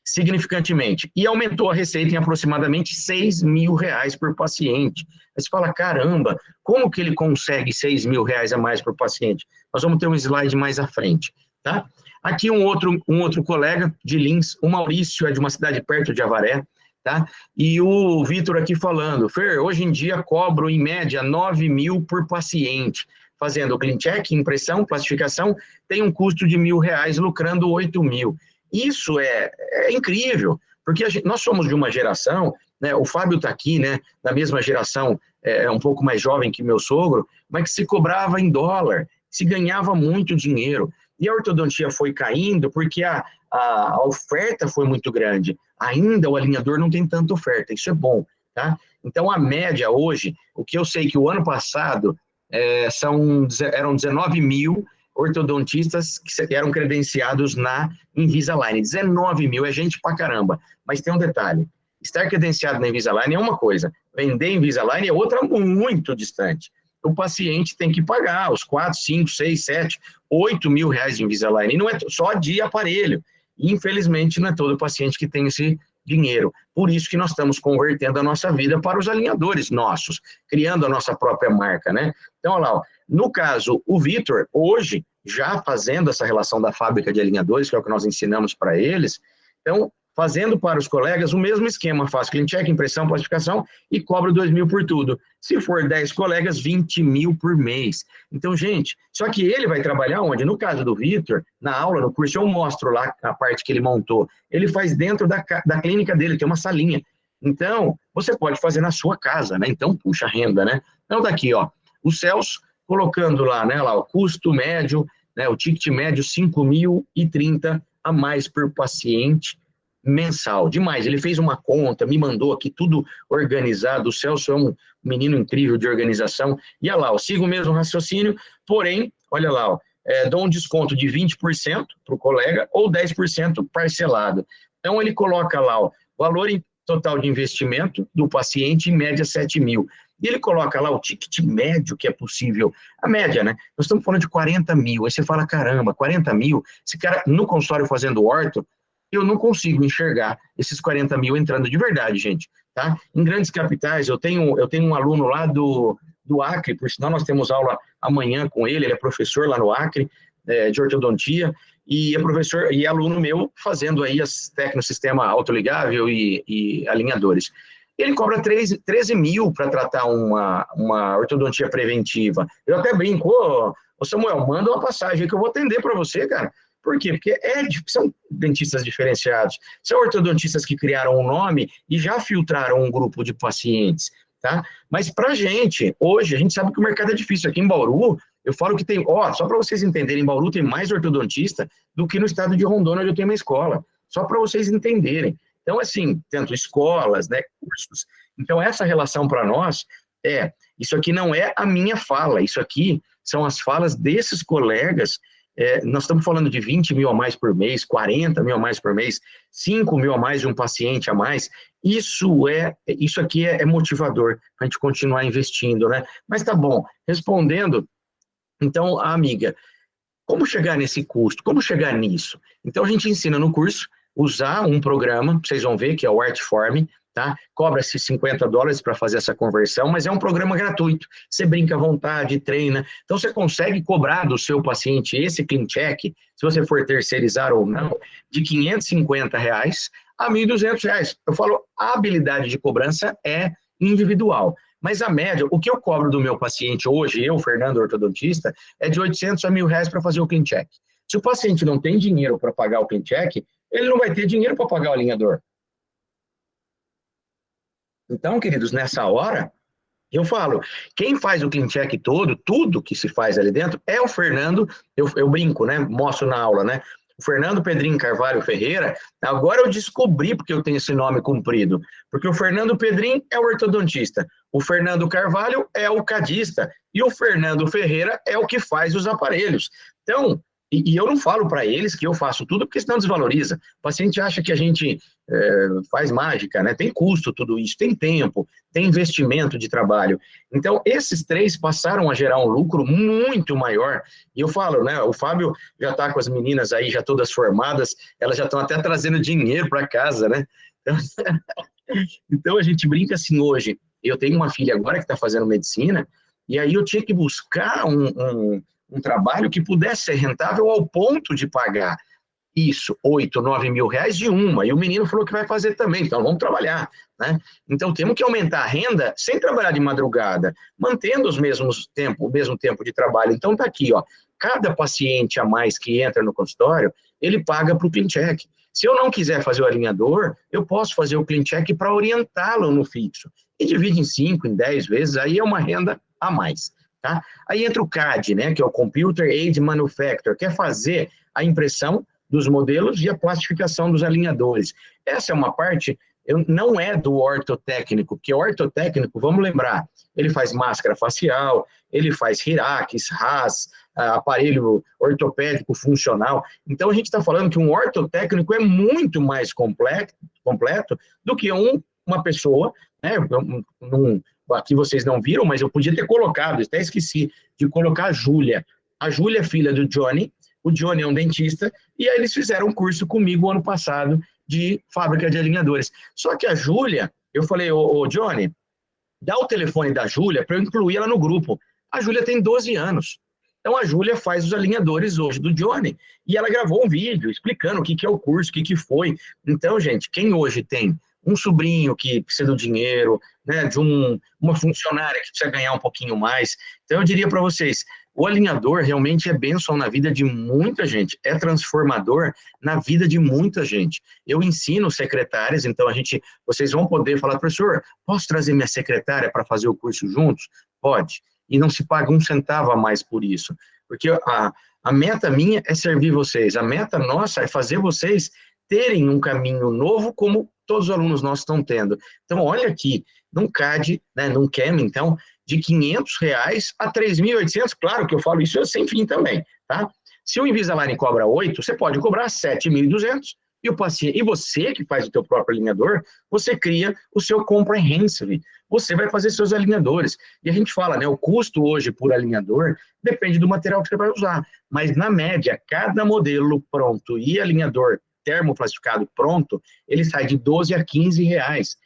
significantemente, e aumentou a receita em aproximadamente R$6 mil por paciente. Aí você fala, caramba, como que ele consegue R$6 mil a mais por paciente? Nós vamos ter um slide mais à frente, tá? Aqui um outro colega de Lins, o Maurício, é de uma cidade perto de Avaré, tá? E o Vitor aqui falando, Fer, hoje em dia cobro em média 9 mil por paciente, fazendo o CleanCheck, impressão, plastificação, tem um custo de R$1.000, lucrando 8 mil. Isso é incrível, porque nós somos de uma geração, né, o Fábio está aqui, né, da mesma geração, é um pouco mais jovem que meu sogro, mas que se cobrava em dólar, se ganhava muito dinheiro. E a ortodontia foi caindo porque a oferta foi muito grande. Ainda o alinhador não tem tanta oferta, isso é bom, tá? Então, a média hoje, o que eu sei que o ano passado eram 19 mil ortodontistas que eram credenciados na Invisalign. 19 mil é gente pra caramba. Mas tem um detalhe, estar credenciado na Invisalign é uma coisa, vender Invisalign é outra muito distante. O paciente tem que pagar os 4, 5, 6, 7, 8 mil reais de Invisalign. E não é só de aparelho. E, infelizmente, não é todo paciente que tem esse dinheiro. Por isso que nós estamos convertendo a nossa vida para os alinhadores nossos, criando a nossa própria marca, né? Então, olha lá, ó, No caso, o Vitor, hoje, já fazendo essa relação da fábrica de alinhadores, que é o que nós ensinamos para eles, então, fazendo para os colegas o mesmo esquema, faz clean check, impressão, plastificação e cobro 2.000 por tudo. Se for 10 colegas, 20.000 por mês. Então, gente, só que ele vai trabalhar onde? No caso do Vitor, na aula, no curso, eu mostro lá a parte que ele montou. Ele faz dentro da clínica dele, tem uma salinha. Então, você pode fazer na sua casa, né? Então, puxa renda, né? Então, tá aqui, ó, o Celso colocando lá, né, lá, o custo médio, né, o ticket médio, 5.030 a mais por paciente mensal. Demais, ele fez uma conta, me mandou aqui tudo organizado, o Celso é um menino incrível de organização, e olha lá, eu sigo o mesmo raciocínio, porém, olha lá, ó, dou um desconto de 20% para o colega ou 10% parcelado. Então, ele coloca lá, ó, valor total de investimento do paciente, em média, 7.000. E ele coloca lá o ticket médio que é possível. A média, né? Nós estamos falando de 40.000. Aí você fala, caramba, 40.000? Esse cara, no consultório fazendo orto, eu não consigo enxergar esses 40.000 entrando de verdade, gente. Tá? Em grandes capitais, eu tenho um aluno lá do Acre, por sinal nós temos aula amanhã com ele é professor lá no Acre, de ortodontia, e é professor e aluno meu fazendo aí as tecnosistema autoligável e alinhadores. Ele cobra 13.000 para tratar uma ortodontia preventiva. Eu até brinco, ô Samuel, manda uma passagem que eu vou atender para você, cara. Por quê? Porque são dentistas diferenciados, são ortodontistas que criaram um nome e já filtraram um grupo de pacientes, tá? Mas pra gente, hoje, a gente sabe que o mercado é difícil. Aqui em Bauru, eu falo que tem, só para vocês entenderem, em Bauru tem mais ortodontista do que no estado de Rondônia, onde eu tenho uma escola. Só para vocês entenderem. Então, assim, tanto escolas, né, cursos. Então, essa relação para nós isso aqui não é a minha fala, isso aqui são as falas desses colegas. Nós estamos falando de 20.000 a mais por mês, 40.000 a mais por mês, 5.000 a mais de um paciente a mais. Isso aqui é motivador para a gente continuar investindo, né? Mas tá bom, respondendo, então, a amiga, como chegar nesse custo? Como chegar nisso? Então, a gente ensina no curso usar um programa, vocês vão ver que é o Artform, tá? Cobra-se $50 para fazer essa conversão, mas é um programa gratuito. Você brinca à vontade, treina. Então, você consegue cobrar do seu paciente esse clean check, se você for terceirizar ou não, de R$550 a R$1.200. Eu falo, a habilidade de cobrança é individual. Mas a média, o que eu cobro do meu paciente hoje, eu, Fernando, ortodontista, é de R$800 a R$1.000 para fazer o clean check. Se o paciente não tem dinheiro para pagar o clean check, ele não vai ter dinheiro para pagar o alinhador. Então, queridos, nessa hora, eu falo, quem faz o clean check todo, tudo que se faz ali dentro, é o Fernando, eu brinco, né, mostro na aula, né, o Fernando Pedrinho Carvalho Ferreira. Agora eu descobri porque eu tenho esse nome comprido, porque o Fernando Pedrinho é o ortodontista, o Fernando Carvalho é o cadista, e o Fernando Ferreira é o que faz os aparelhos. Então, e eu não falo para eles que eu faço tudo, porque senão desvaloriza. O paciente acha que a gente faz mágica, né? Tem custo tudo isso, tem tempo, tem investimento de trabalho. Então, esses três passaram a gerar um lucro muito maior. E eu falo, né? O Fábio já está com as meninas aí, já todas formadas, elas já estão até trazendo dinheiro para casa, né? Então, a gente brinca assim hoje. Eu tenho uma filha agora que está fazendo medicina, e aí eu tinha que buscar um trabalho que pudesse ser rentável ao ponto de pagar isso, 8, 9 mil reais de uma, e o menino falou que vai fazer também, então vamos trabalhar, né? Então temos que aumentar a renda sem trabalhar de madrugada, mantendo o mesmo tempo de trabalho. Então tá aqui, ó, cada paciente a mais que entra no consultório, ele paga para o clean check. Se eu não quiser fazer o alinhador, eu posso fazer o clean check para orientá-lo no fixo, e divide em 5, em 10 vezes, aí é uma renda a mais. Tá? Aí entra o CAD, né, que é o Computer Aided Manufacture, que é fazer a impressão dos modelos e a plastificação dos alinhadores. Essa é uma parte, não é do ortotécnico, porque o ortotécnico, vamos lembrar, ele faz máscara facial, ele faz RIRAX, RAS, aparelho ortopédico funcional. Então, a gente está falando que um ortotécnico é muito mais completo do que uma pessoa, né, aqui vocês não viram, mas eu podia ter colocado, até esqueci de colocar a Júlia. A Júlia é filha do Johnny, o Johnny é um dentista, e aí eles fizeram um curso comigo ano passado de fábrica de alinhadores. Só que a Júlia, eu falei, ô Johnny, dá o telefone da Júlia para eu incluir ela no grupo. A Júlia tem 12 anos. Então, a Júlia faz os alinhadores hoje do Johnny, e ela gravou um vídeo explicando o que é o curso, o que foi. Então, gente, quem hoje tem um sobrinho que precisa do dinheiro, né, de uma funcionária que precisa ganhar um pouquinho mais, então eu diria para vocês, o alinhador realmente é bênção na vida de muita gente, é transformador na vida de muita gente. Eu ensino secretárias, então vocês vão poder falar, professor, posso trazer minha secretária para fazer o curso juntos? Pode. E não se paga um centavo a mais por isso. Porque a meta minha é servir vocês, a meta nossa é fazer vocês terem um caminho novo, como todos os alunos nossos estão tendo. Então, olha aqui, num CAD, né, num CAM, então, de R$500 a 3.800, claro que eu falo isso sem fim também, tá? Se o Invisalign cobra 8, você pode cobrar 7.200, e você que faz o teu próprio alinhador, você cria o seu comprehensive, você vai fazer seus alinhadores. E a gente fala, né, o custo hoje por alinhador depende do material que você vai usar, mas na média, cada modelo pronto e alinhador termoplastificado pronto, ele sai de 12 a 15 reais,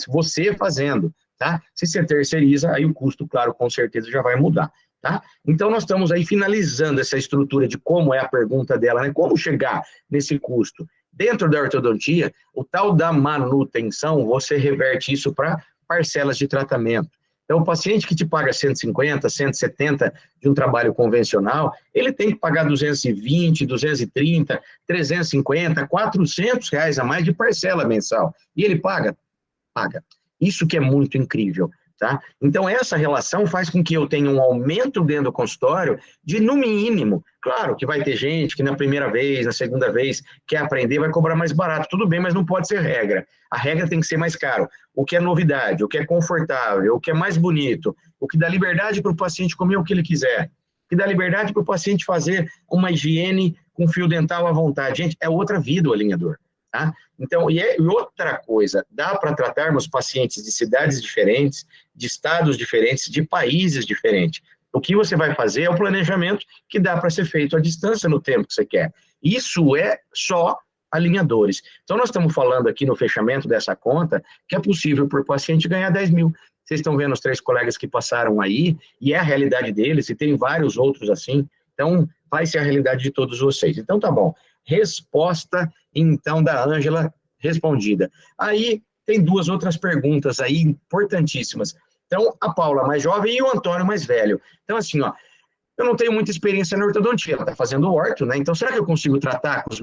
você fazendo, tá? Se você terceiriza, aí o custo, claro, com certeza já vai mudar, tá? Então, nós estamos aí finalizando essa estrutura de como é a pergunta dela, né? Como chegar nesse custo. Dentro da ortodontia, o tal da manutenção, você reverte isso para parcelas de tratamento. Então, o paciente que te paga 150, 170 de um trabalho convencional, ele tem que pagar 220, 230, 350, 400 reais a mais de parcela mensal. E ele paga? Paga. Isso que é muito incrível, tá? Então, essa relação faz com que eu tenha um aumento dentro do consultório de, no mínimo, claro que vai ter gente que na primeira vez, na segunda vez, quer aprender, vai cobrar mais barato. Tudo bem, mas não pode ser regra. A regra tem que ser mais caro. O que é novidade, o que é confortável, o que é mais bonito, o que dá liberdade para o paciente comer o que ele quiser, o que dá liberdade para o paciente fazer uma higiene com fio dental à vontade. Gente, é outra vida o alinhador. Tá? Então, e outra coisa, dá para tratarmos pacientes de cidades diferentes, de estados diferentes, de países diferentes. O que você vai fazer é o planejamento que dá para ser feito à distância no tempo que você quer. Isso é só alinhadores. Então, nós estamos falando aqui no fechamento dessa conta que é possível por paciente ganhar 10 mil. Vocês estão vendo os 3 colegas que passaram aí, e é a realidade deles, e tem vários outros assim. Então, vai ser a realidade de todos vocês. Então, tá bom. Resposta, então, da Ângela respondida. Aí, tem 2 outras perguntas aí importantíssimas. Então, a Paula mais jovem e o Antônio mais velho. Então, assim, ó, eu não tenho muita experiência na ortodontia, ela está fazendo orto, né? Então, será que eu consigo tratar com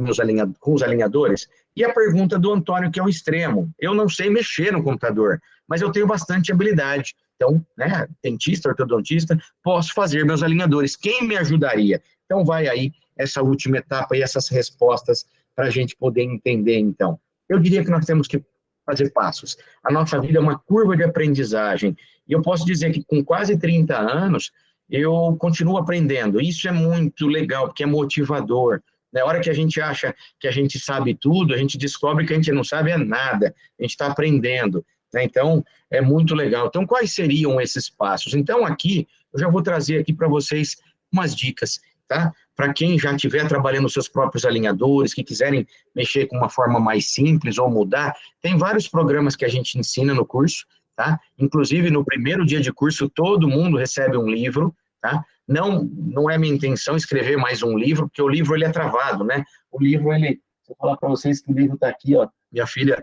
os alinhadores? E a pergunta do Antônio, que é o extremo. Eu não sei mexer no computador, mas eu tenho bastante habilidade. Então, né, dentista, ortodontista, posso fazer meus alinhadores. Quem me ajudaria? Então, vai aí essa última etapa e essas respostas para a gente poder entender, então. Eu diria que nós temos que fazer passos. A nossa vida é uma curva de aprendizagem. E eu posso dizer que com quase 30 anos, eu continuo aprendendo. Isso é muito legal, porque é motivador. Na hora que a gente acha que a gente sabe tudo, a gente descobre que a gente não sabe nada. A gente está aprendendo. Né? Então, é muito legal. Então, quais seriam esses passos? Então, aqui, eu já vou trazer aqui para vocês umas dicas, tá? Para quem já estiver trabalhando os seus próprios alinhadores, que quiserem mexer com uma forma mais simples ou mudar, tem vários programas que a gente ensina no curso, tá? Inclusive, no primeiro dia de curso, todo mundo recebe um livro, tá? Não é minha intenção escrever mais um livro, porque o livro, ele é travado, né? O livro, vou falar para vocês que o livro está aqui, ó, minha filha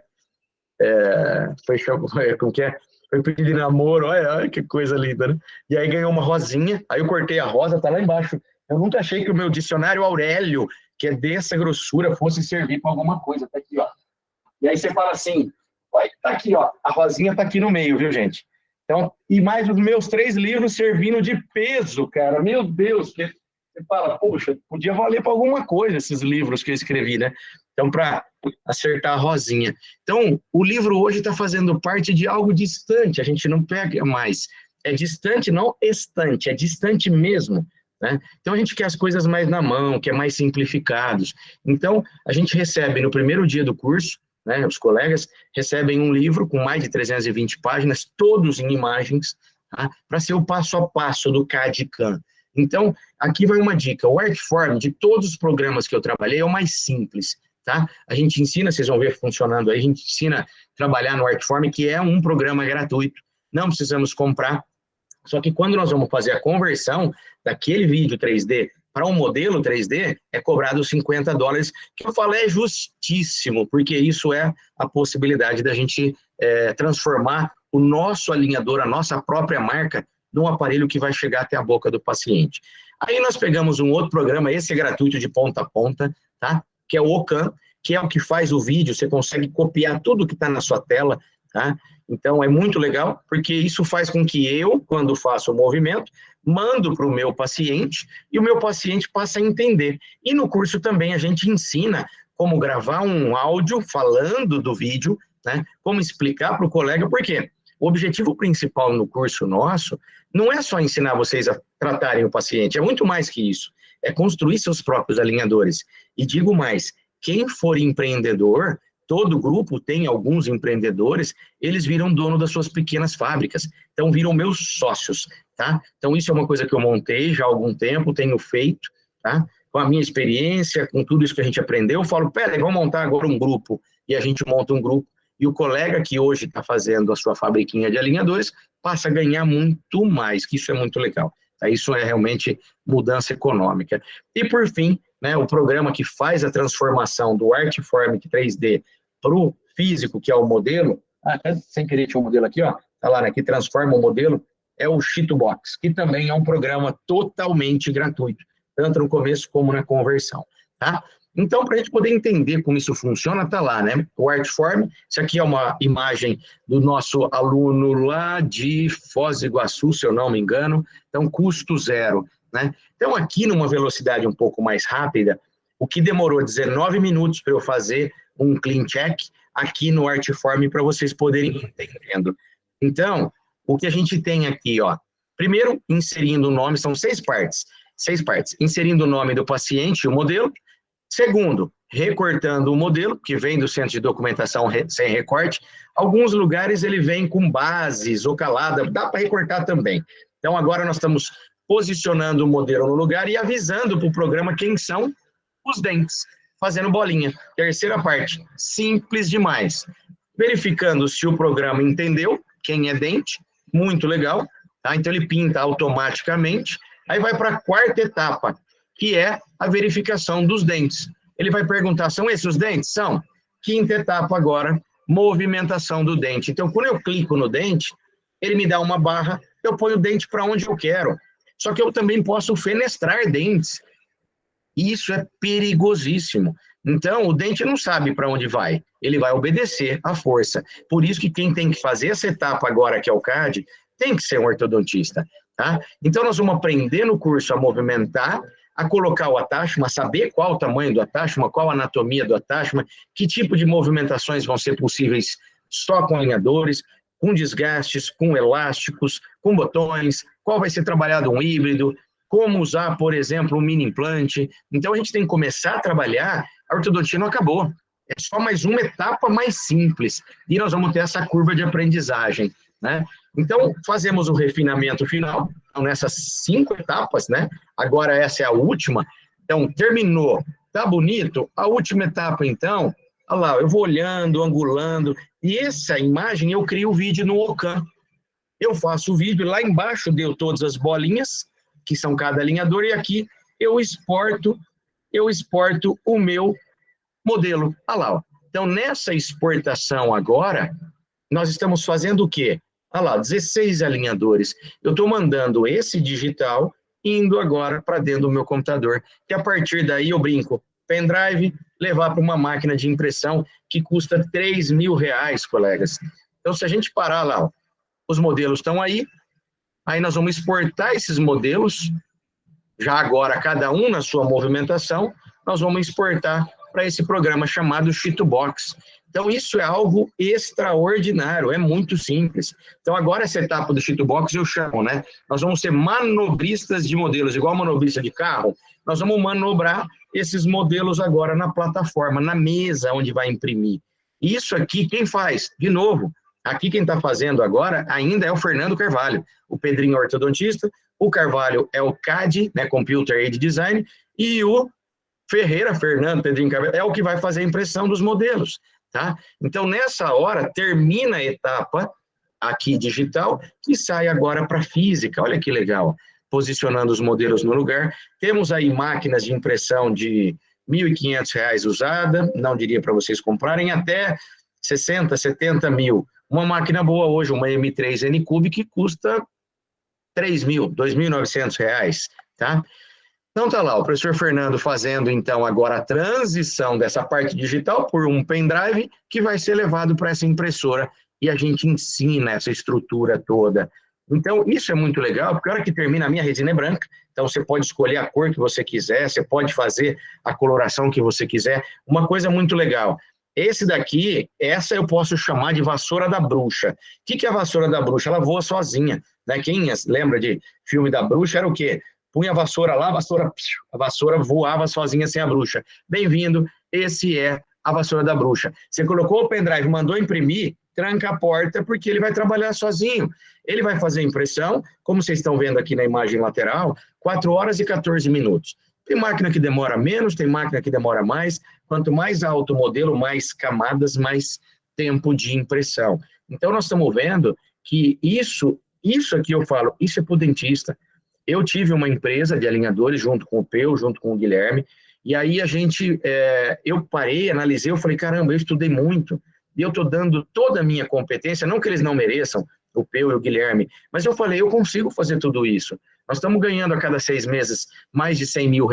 foi pedir namoro, olha que coisa linda, né? E aí ganhou uma rosinha, aí eu cortei a rosa, tá lá embaixo. Eu nunca achei que o meu dicionário Aurélio, que é dessa grossura, fosse servir para alguma coisa, tá aqui, ó. E aí você fala assim, olha, tá aqui, ó, a rosinha tá aqui no meio, viu, gente? Então, e mais os meus 3 livros servindo de peso, cara, meu Deus, você fala, poxa, podia valer para alguma coisa esses livros que eu escrevi, né? Então, para acertar a rosinha. Então, o livro hoje está fazendo parte de algo distante, a gente não pega mais. É distante, não estante, é distante mesmo. Né? Então, a gente quer as coisas mais na mão, quer mais simplificados. Então, a gente recebe no primeiro dia do curso, né, os colegas recebem um livro com mais de 320 páginas, todos em imagens, tá? Para ser o passo a passo do CAD/CAM. Então, aqui vai uma dica. O Artform, de todos os programas que eu trabalhei, é o mais simples. Tá? A gente ensina, vocês vão ver funcionando aí, a gente ensina a trabalhar no Artform, que é um programa gratuito. Não precisamos comprar. Só que quando nós vamos fazer a conversão daquele vídeo 3D para um modelo 3D, é cobrado $50, que eu falo é justíssimo, porque isso é a possibilidade da gente transformar o nosso alinhador, a nossa própria marca, num aparelho que vai chegar até a boca do paciente. Aí nós pegamos um outro programa, esse é gratuito de ponta a ponta, tá? Que é o Ocam, que é o que faz o vídeo, você consegue copiar tudo que está na sua tela, tá? Então é muito legal, porque isso faz com que eu, quando faço o movimento, mando para o meu paciente, e o meu paciente passa a entender. E no curso também a gente ensina como gravar um áudio falando do vídeo, né? Como explicar para o colega, por quê? O objetivo principal no curso nosso não é só ensinar vocês a tratarem o paciente, é muito mais que isso. É construir seus próprios alinhadores. E digo mais, quem for empreendedor, todo grupo tem alguns empreendedores, eles viram dono das suas pequenas fábricas. Então, viram meus sócios, tá? Então, isso é uma coisa que eu montei já há algum tempo, tenho feito, tá? Com a minha experiência, com tudo isso que a gente aprendeu, eu falo, peraí, vamos montar agora um grupo. E a gente monta um grupo. E o colega que hoje está fazendo a sua fabriquinha de alinhadores passa a ganhar muito mais, que isso é muito legal. Isso é realmente mudança econômica. E, por fim, né, o programa que faz a transformação do Artformic 3D para o físico, que é o modelo, sem querer tinha um modelo aqui, ó, tá lá, né, que transforma o modelo, é o Chitobox, que também é um programa totalmente gratuito, tanto no começo como na conversão, tá? Então, para a gente poder entender como isso funciona, tá lá, né? O Artform, isso aqui é uma imagem do nosso aluno lá de Foz do Iguaçu, se eu não me engano, então custo zero, né? Então, aqui numa velocidade um pouco mais rápida, o que demorou 19 minutos para eu fazer um clean check, aqui no Artform, para vocês poderem ir entendendo. Então, o que a gente tem aqui, ó, primeiro, inserindo o nome, são 6 partes, inserindo o nome do paciente, o modelo. Segundo, recortando o modelo, que vem do centro de documentação sem recorte. Alguns lugares ele vem com bases ou calada, dá para recortar também. Então, agora nós estamos posicionando o modelo no lugar e avisando para o programa quem são os dentes, fazendo bolinha. Terceira parte, simples demais. Verificando se o programa entendeu quem é dente, muito legal. Tá? Então, ele pinta automaticamente. Aí vai para a quarta etapa, que é a verificação dos dentes. Ele vai perguntar, são esses os dentes? São. Quinta etapa agora, movimentação do dente. Então, quando eu clico no dente, ele me dá uma barra, eu ponho o dente para onde eu quero. Só que eu também posso fenestrar dentes. E isso é perigosíssimo. Então, o dente não sabe para onde vai. Ele vai obedecer à força. Por isso que quem tem que fazer essa etapa agora, que é o CAD, tem que ser um ortodontista. Tá? Então, nós vamos aprender no curso a movimentar, a colocar o atáchima, a saber qual o tamanho do atáchima, qual a anatomia do atáchima, que tipo de movimentações vão ser possíveis só com alinhadores, com desgastes, com elásticos, com botões, qual vai ser trabalhado um híbrido, como usar, por exemplo, um mini implante. Então, a gente tem que começar a trabalhar, a ortodontia não acabou, é só mais uma etapa mais simples, e nós vamos ter essa curva de aprendizagem, né? Então, fazemos o refinamento final, então, nessas 5 etapas, né? Agora essa é a última. Então, terminou, tá bonito? A última etapa, então, olha lá, eu vou olhando, angulando, e essa imagem eu crio o vídeo no Ocam. Eu faço o vídeo, lá embaixo deu todas as bolinhas, que são cada alinhador, e aqui eu exporto o meu modelo. Olha lá, ó. Então, nessa exportação agora, nós estamos fazendo o quê? Olha lá, 16 alinhadores. Eu estou mandando esse digital indo agora para dentro do meu computador. E a partir daí eu brinco, pendrive, levar para uma máquina de impressão que custa R$3.000, colegas. Então, se a gente parar lá, ó, os modelos estão aí nós vamos exportar esses modelos, já agora cada um na sua movimentação, nós vamos exportar para esse programa chamado Chitobox. Então, isso é algo extraordinário, é muito simples. Então, agora essa etapa do Chitobox eu chamo, né? Nós vamos ser manobristas de modelos, igual manobrista de carro, nós vamos manobrar esses modelos agora na plataforma, na mesa onde vai imprimir. Isso aqui, quem faz? De novo, aqui quem está fazendo agora ainda é o Fernando Carvalho, o Pedrinho é ortodontista, o Carvalho é o CAD, né, Computer Aided Design, e o Ferreira, Fernando, Pedrinho Carvalho, é o que vai fazer a impressão dos modelos. Tá? Então, nessa hora, termina a etapa aqui digital, que sai agora para física. Olha que legal, posicionando os modelos no lugar. Temos aí máquinas de impressão de R$ 1.500 usada, não diria para vocês comprarem, até 60, 70 mil. Uma máquina boa hoje, uma M3 N-Cube, que custa 3 mil, R$ 2.900, tá? Então tá lá, o professor Fernando fazendo então agora a transição dessa parte digital por um pendrive que vai ser levado para essa impressora e a gente ensina essa estrutura toda. Então isso é muito legal, porque a hora que termina a minha resina é branca, então você pode escolher a cor que você quiser, você pode fazer a coloração que você quiser. Uma coisa muito legal, esse daqui, essa eu posso chamar de vassoura da bruxa. O que é a vassoura da bruxa? Ela voa sozinha, né? Quem lembra de filme da bruxa era o quê? Punha a vassoura lá, a vassoura voava sozinha sem a bruxa. Bem-vindo, esse é a vassoura da bruxa. Você colocou o pendrive, mandou imprimir, tranca a porta, porque ele vai trabalhar sozinho. Ele vai fazer a impressão, como vocês estão vendo aqui na imagem lateral, 4 horas e 14 minutos. Tem máquina que demora menos, tem máquina que demora mais. Quanto mais alto o modelo, mais camadas, mais tempo de impressão. Então, nós estamos vendo que isso aqui eu falo, isso é para o dentista. Eu tive uma empresa de alinhadores junto com o Peu, junto com o Guilherme, e aí eu parei, analisei, eu falei, caramba, eu estudei muito, e eu estou dando toda a minha competência, não que eles não mereçam, o Peu e o Guilherme, mas eu falei, eu consigo fazer tudo isso. Nós estamos ganhando a cada 6 meses mais de R$ 100 mil,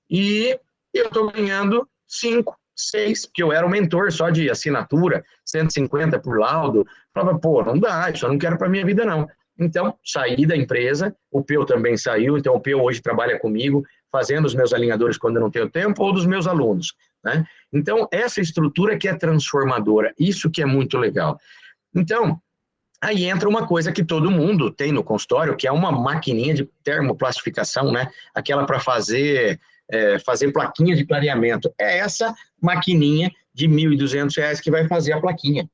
e eu estou ganhando 5, 6, porque eu era o mentor só de assinatura, 150 por laudo. Falava, pô, não dá, isso eu não quero para minha vida, não. Então, saí da empresa, o Peu também saiu, então o Peu hoje trabalha comigo, fazendo os meus alinhadores quando eu não tenho tempo, ou dos meus alunos, né? Então, essa estrutura que é transformadora, isso que é muito legal. Então, aí entra uma coisa que todo mundo tem no consultório, que é uma maquininha de termoplastificação, né? Aquela para fazer plaquinha de clareamento. É essa maquininha de R$ 1.200 que vai fazer a plaquinha.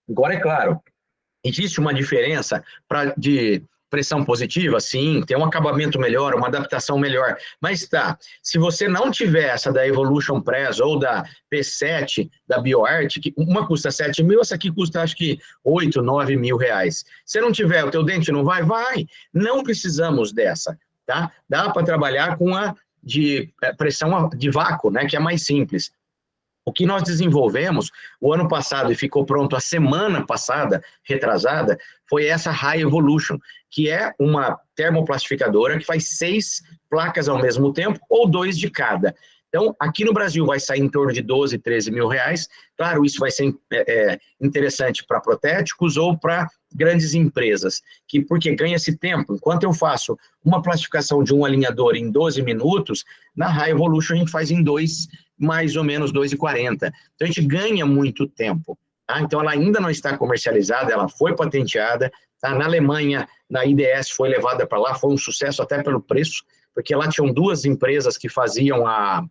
Agora, é claro, existe uma diferença de pressão positiva? Sim, tem um acabamento melhor, uma adaptação melhor. Mas tá, se você não tiver essa da Evolution Press ou da P7, da BioArt, que uma custa 7 mil, essa aqui custa acho que 8, 9 mil reais. Se não tiver, o teu dente não vai? Vai. Não precisamos dessa, tá? Dá para trabalhar com a de pressão de vácuo, né, que é mais simples. O que nós desenvolvemos o ano passado e ficou pronto a semana passada, retrasada, foi essa High Evolution, que é uma termoplastificadora que faz 6 placas ao mesmo tempo, ou 2 de cada. Então, aqui no Brasil vai sair em torno de 12, 13 mil reais. Claro, isso vai ser interessante para protéticos ou para grandes empresas, porque ganha-se tempo. Enquanto eu faço uma plastificação de um alinhador em 12 minutos, na High Evolution a gente faz em mais ou menos 2,40. Então, a gente ganha muito tempo. Tá? Então, ela ainda não está comercializada, ela foi patenteada. Tá? Na Alemanha, na IDS, foi levada para lá, foi um sucesso até pelo preço, porque lá tinham 2 empresas que faziam a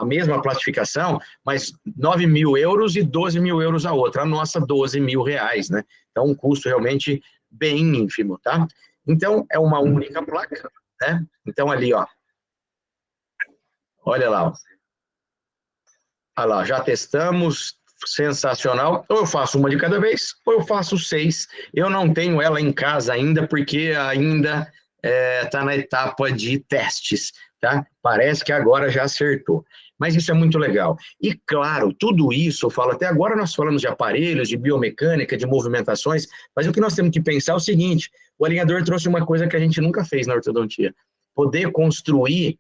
mesma plastificação, mas 9 mil euros e 12 mil euros a outra. A nossa, 12 mil reais, né? Então, um custo realmente bem ínfimo, tá? Então, é uma única placa, né? Então, ali, ó. Olha lá, ó. Olha lá, já testamos, sensacional. Ou eu faço uma de cada vez, ou eu faço 6. Eu não tenho ela em casa ainda, porque ainda está na etapa de testes, tá? Parece que agora já acertou. Mas isso é muito legal. E, claro, tudo isso, eu falo, até agora nós falamos de aparelhos, de biomecânica, de movimentações, mas o que nós temos que pensar é o seguinte, o alinhador trouxe uma coisa que a gente nunca fez na ortodontia, poder construir,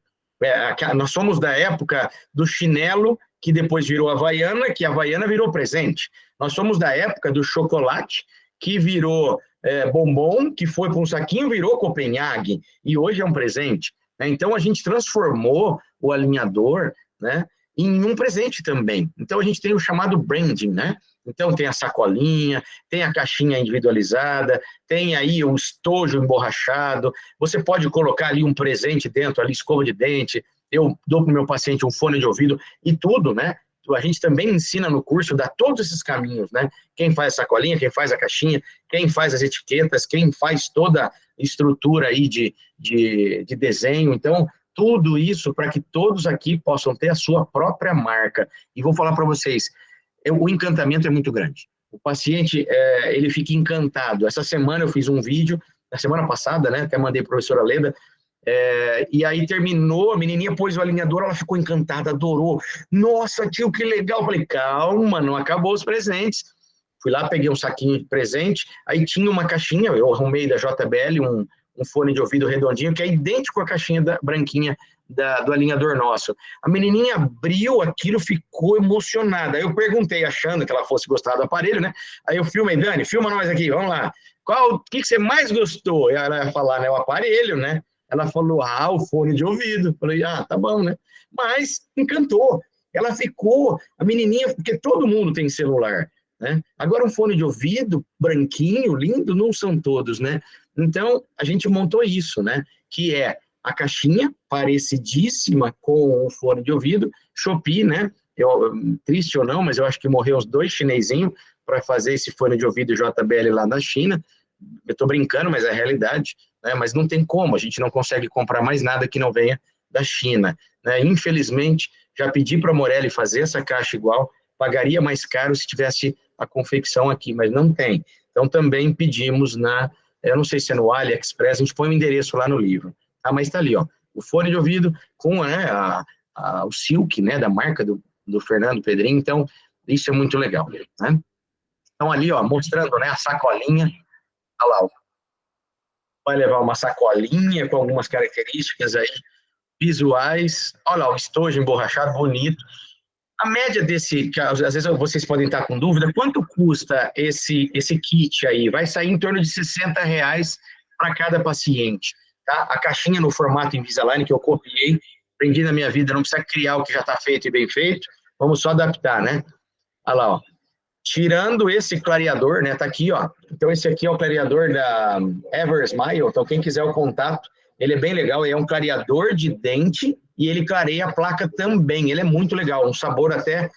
nós somos da época do chinelo, que depois virou Havaiana, que a Havaiana virou presente. Nós somos da época do chocolate, que virou bombom, que foi para um saquinho, virou Copenhague, e hoje é um presente. Né? Então, a gente transformou o alinhador, né, em um presente também. Então, a gente tem o chamado branding, né? Então, tem a sacolinha, tem a caixinha individualizada, tem aí o estojo emborrachado, você pode colocar ali um presente dentro, ali escova de dente, eu dou para o meu paciente um fone de ouvido e tudo, né? A gente também ensina no curso, dá todos esses caminhos, né? Quem faz a sacolinha, quem faz a caixinha, quem faz as etiquetas, quem faz toda a estrutura aí de desenho. Então, tudo isso para que todos aqui possam ter a sua própria marca. E vou falar para vocês, o encantamento é muito grande. o paciente, ele fica encantado. Essa semana eu fiz um vídeo, na semana passada, né, até mandei para a professora Leda, e aí terminou, a menininha pôs o alinhador, ela ficou encantada, adorou. Nossa, tio, que legal. Eu falei, calma, não acabou os presentes. Fui lá, peguei um saquinho de presente, aí tinha uma caixinha, eu arrumei da JBL, um fone de ouvido redondinho, que é idêntico à caixinha branquinha do alinhador nosso. A menininha abriu aquilo, ficou emocionada. Aí eu perguntei, achando que ela fosse gostar do aparelho, né? Aí eu filmei, Dani, filma nós aqui, vamos lá. O que você mais gostou? E ela ia falar, né, o aparelho, né? Ela falou, o fone de ouvido. Falei, tá bom, né? Mas encantou. Ela ficou, a menininha, porque todo mundo tem celular, né? Agora um fone de ouvido, branquinho, lindo, não são todos, né? Então, a gente montou isso, né? Que é a caixinha, parecidíssima com o fone de ouvido, Shopee, né? Triste ou não, mas eu acho que morreu uns 2 chinesinhos para fazer esse fone de ouvido JBL lá na China. Eu estou brincando, mas é a realidade, né? Mas não tem como, a gente não consegue comprar mais nada que não venha da China, né? Infelizmente, já pedi para a Morelli fazer essa caixa igual, pagaria mais caro se tivesse a confecção aqui, mas não tem. Então, também pedimos eu não sei se é no AliExpress, a gente põe o endereço lá no livro, tá? Mas está ali, ó, o fone de ouvido com, né, o Silk, né, da marca do Fernando Pedrinho. Então, isso é muito legal, né? Então, ali, ó, mostrando, né, a sacolinha, olha lá, ó, vai levar uma sacolinha com algumas características aí visuais, olha lá, o estojo emborrachado, bonito. A média desse, às vezes vocês podem estar com dúvida, quanto custa esse kit aí? Vai sair em torno de R$60 para cada paciente, tá? A caixinha no formato Invisalign que eu copiei, aprendi na minha vida, não precisa criar o que já está feito e bem feito, vamos só adaptar, né? Olha lá, ó. Tirando esse clareador, né? Tá aqui, ó. Então esse aqui é o clareador da Ever Smile, então quem quiser o contato, ele é bem legal, é um clareador de dente e ele clareia a placa também. Ele é muito legal, um sabor até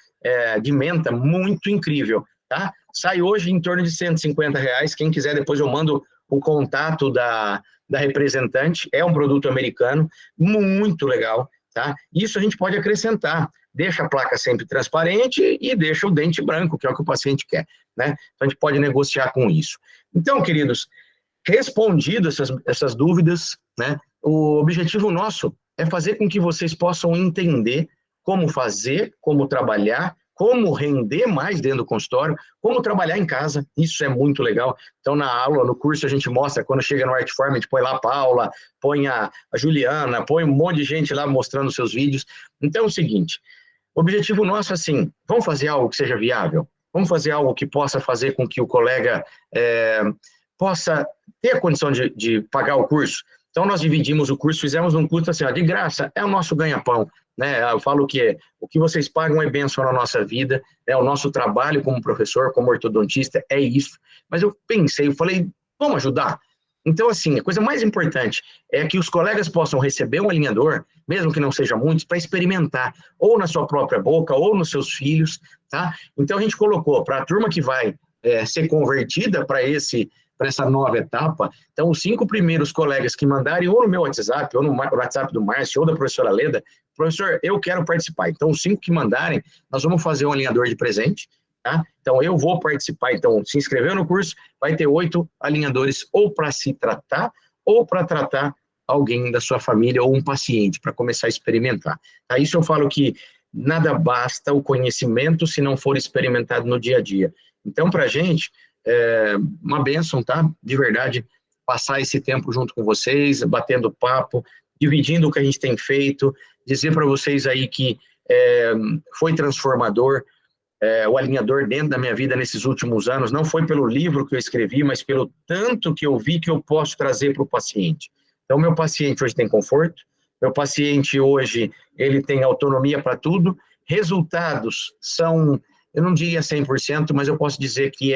de menta, muito incrível, tá? Sai hoje em torno de R$150. Quem quiser, depois eu mando o contato da representante. É um produto americano, muito legal, tá? Isso a gente pode acrescentar. Deixa a placa sempre transparente e deixa o dente branco, que é o que o paciente quer, né? Então a gente pode negociar com isso. Então, queridos, respondido essas dúvidas, né? O objetivo nosso é fazer com que vocês possam entender como fazer, como trabalhar, como render mais dentro do consultório, como trabalhar em casa. Isso é muito legal. Então, na aula, no curso, a gente mostra, quando chega no Artform, a gente põe lá a Paula, põe a Juliana, põe um monte de gente lá mostrando seus vídeos. Então, é o seguinte, o objetivo nosso é assim, vamos fazer algo que seja viável? Vamos fazer algo que possa fazer com que o colega possa ter a condição de pagar o curso? Então, nós dividimos o curso, fizemos um curso assim, ó, de graça, é o nosso ganha-pão, né? Eu falo que o que vocês pagam é bênção na nossa vida, é o nosso trabalho como professor, como ortodontista, é isso. Mas eu pensei, eu falei, vamos ajudar? Então, assim, a coisa mais importante é que os colegas possam receber um alinhador, mesmo que não seja muitos, para experimentar, ou na sua própria boca, ou nos seus filhos, tá? Então, a gente colocou para a turma que vai ser convertida para essa nova etapa. Então, os 5 primeiros colegas que mandarem ou no meu WhatsApp, ou no WhatsApp do Márcio, ou da professora Leda, professor, eu quero participar. Então, os 5 que mandarem, nós vamos fazer um alinhador de presente, tá? Então, eu vou participar. Então, se inscreveu no curso, vai ter 8 alinhadores, ou para se tratar, ou para tratar alguém da sua família, ou um paciente, para começar a experimentar. Tá? Isso eu falo que nada basta o conhecimento se não for experimentado no dia a dia. Então, para a gente, uma bênção, tá? De verdade, passar esse tempo junto com vocês, batendo papo, dividindo o que a gente tem feito, dizer para vocês aí que foi transformador o alinhador dentro da minha vida nesses últimos anos, não foi pelo livro que eu escrevi, mas pelo tanto que eu vi que eu posso trazer para o paciente. Então, meu paciente hoje tem conforto, meu paciente hoje, ele tem autonomia para tudo, resultados são, eu não diria 100%, mas eu posso dizer que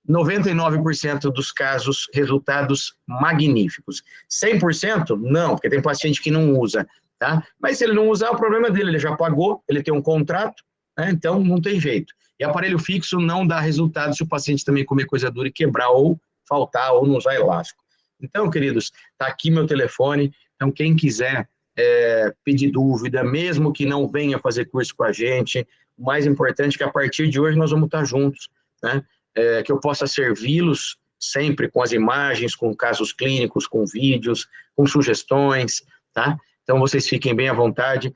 99% dos casos, resultados magníficos. 100%? Não, porque tem paciente que não usa, tá? Mas se ele não usar, o problema dele, ele já pagou, ele tem um contrato, né? Então não tem jeito. E aparelho fixo não dá resultado se o paciente também comer coisa dura e quebrar, ou faltar, ou não usar elástico. Então, queridos, tá aqui meu telefone, então quem quiser pedir dúvida, mesmo que não venha fazer curso com a gente, o mais importante é que a partir de hoje nós vamos estar juntos, né? que eu possa servi-los sempre com as imagens, com casos clínicos, com vídeos, com sugestões, tá? Então, vocês fiquem bem à vontade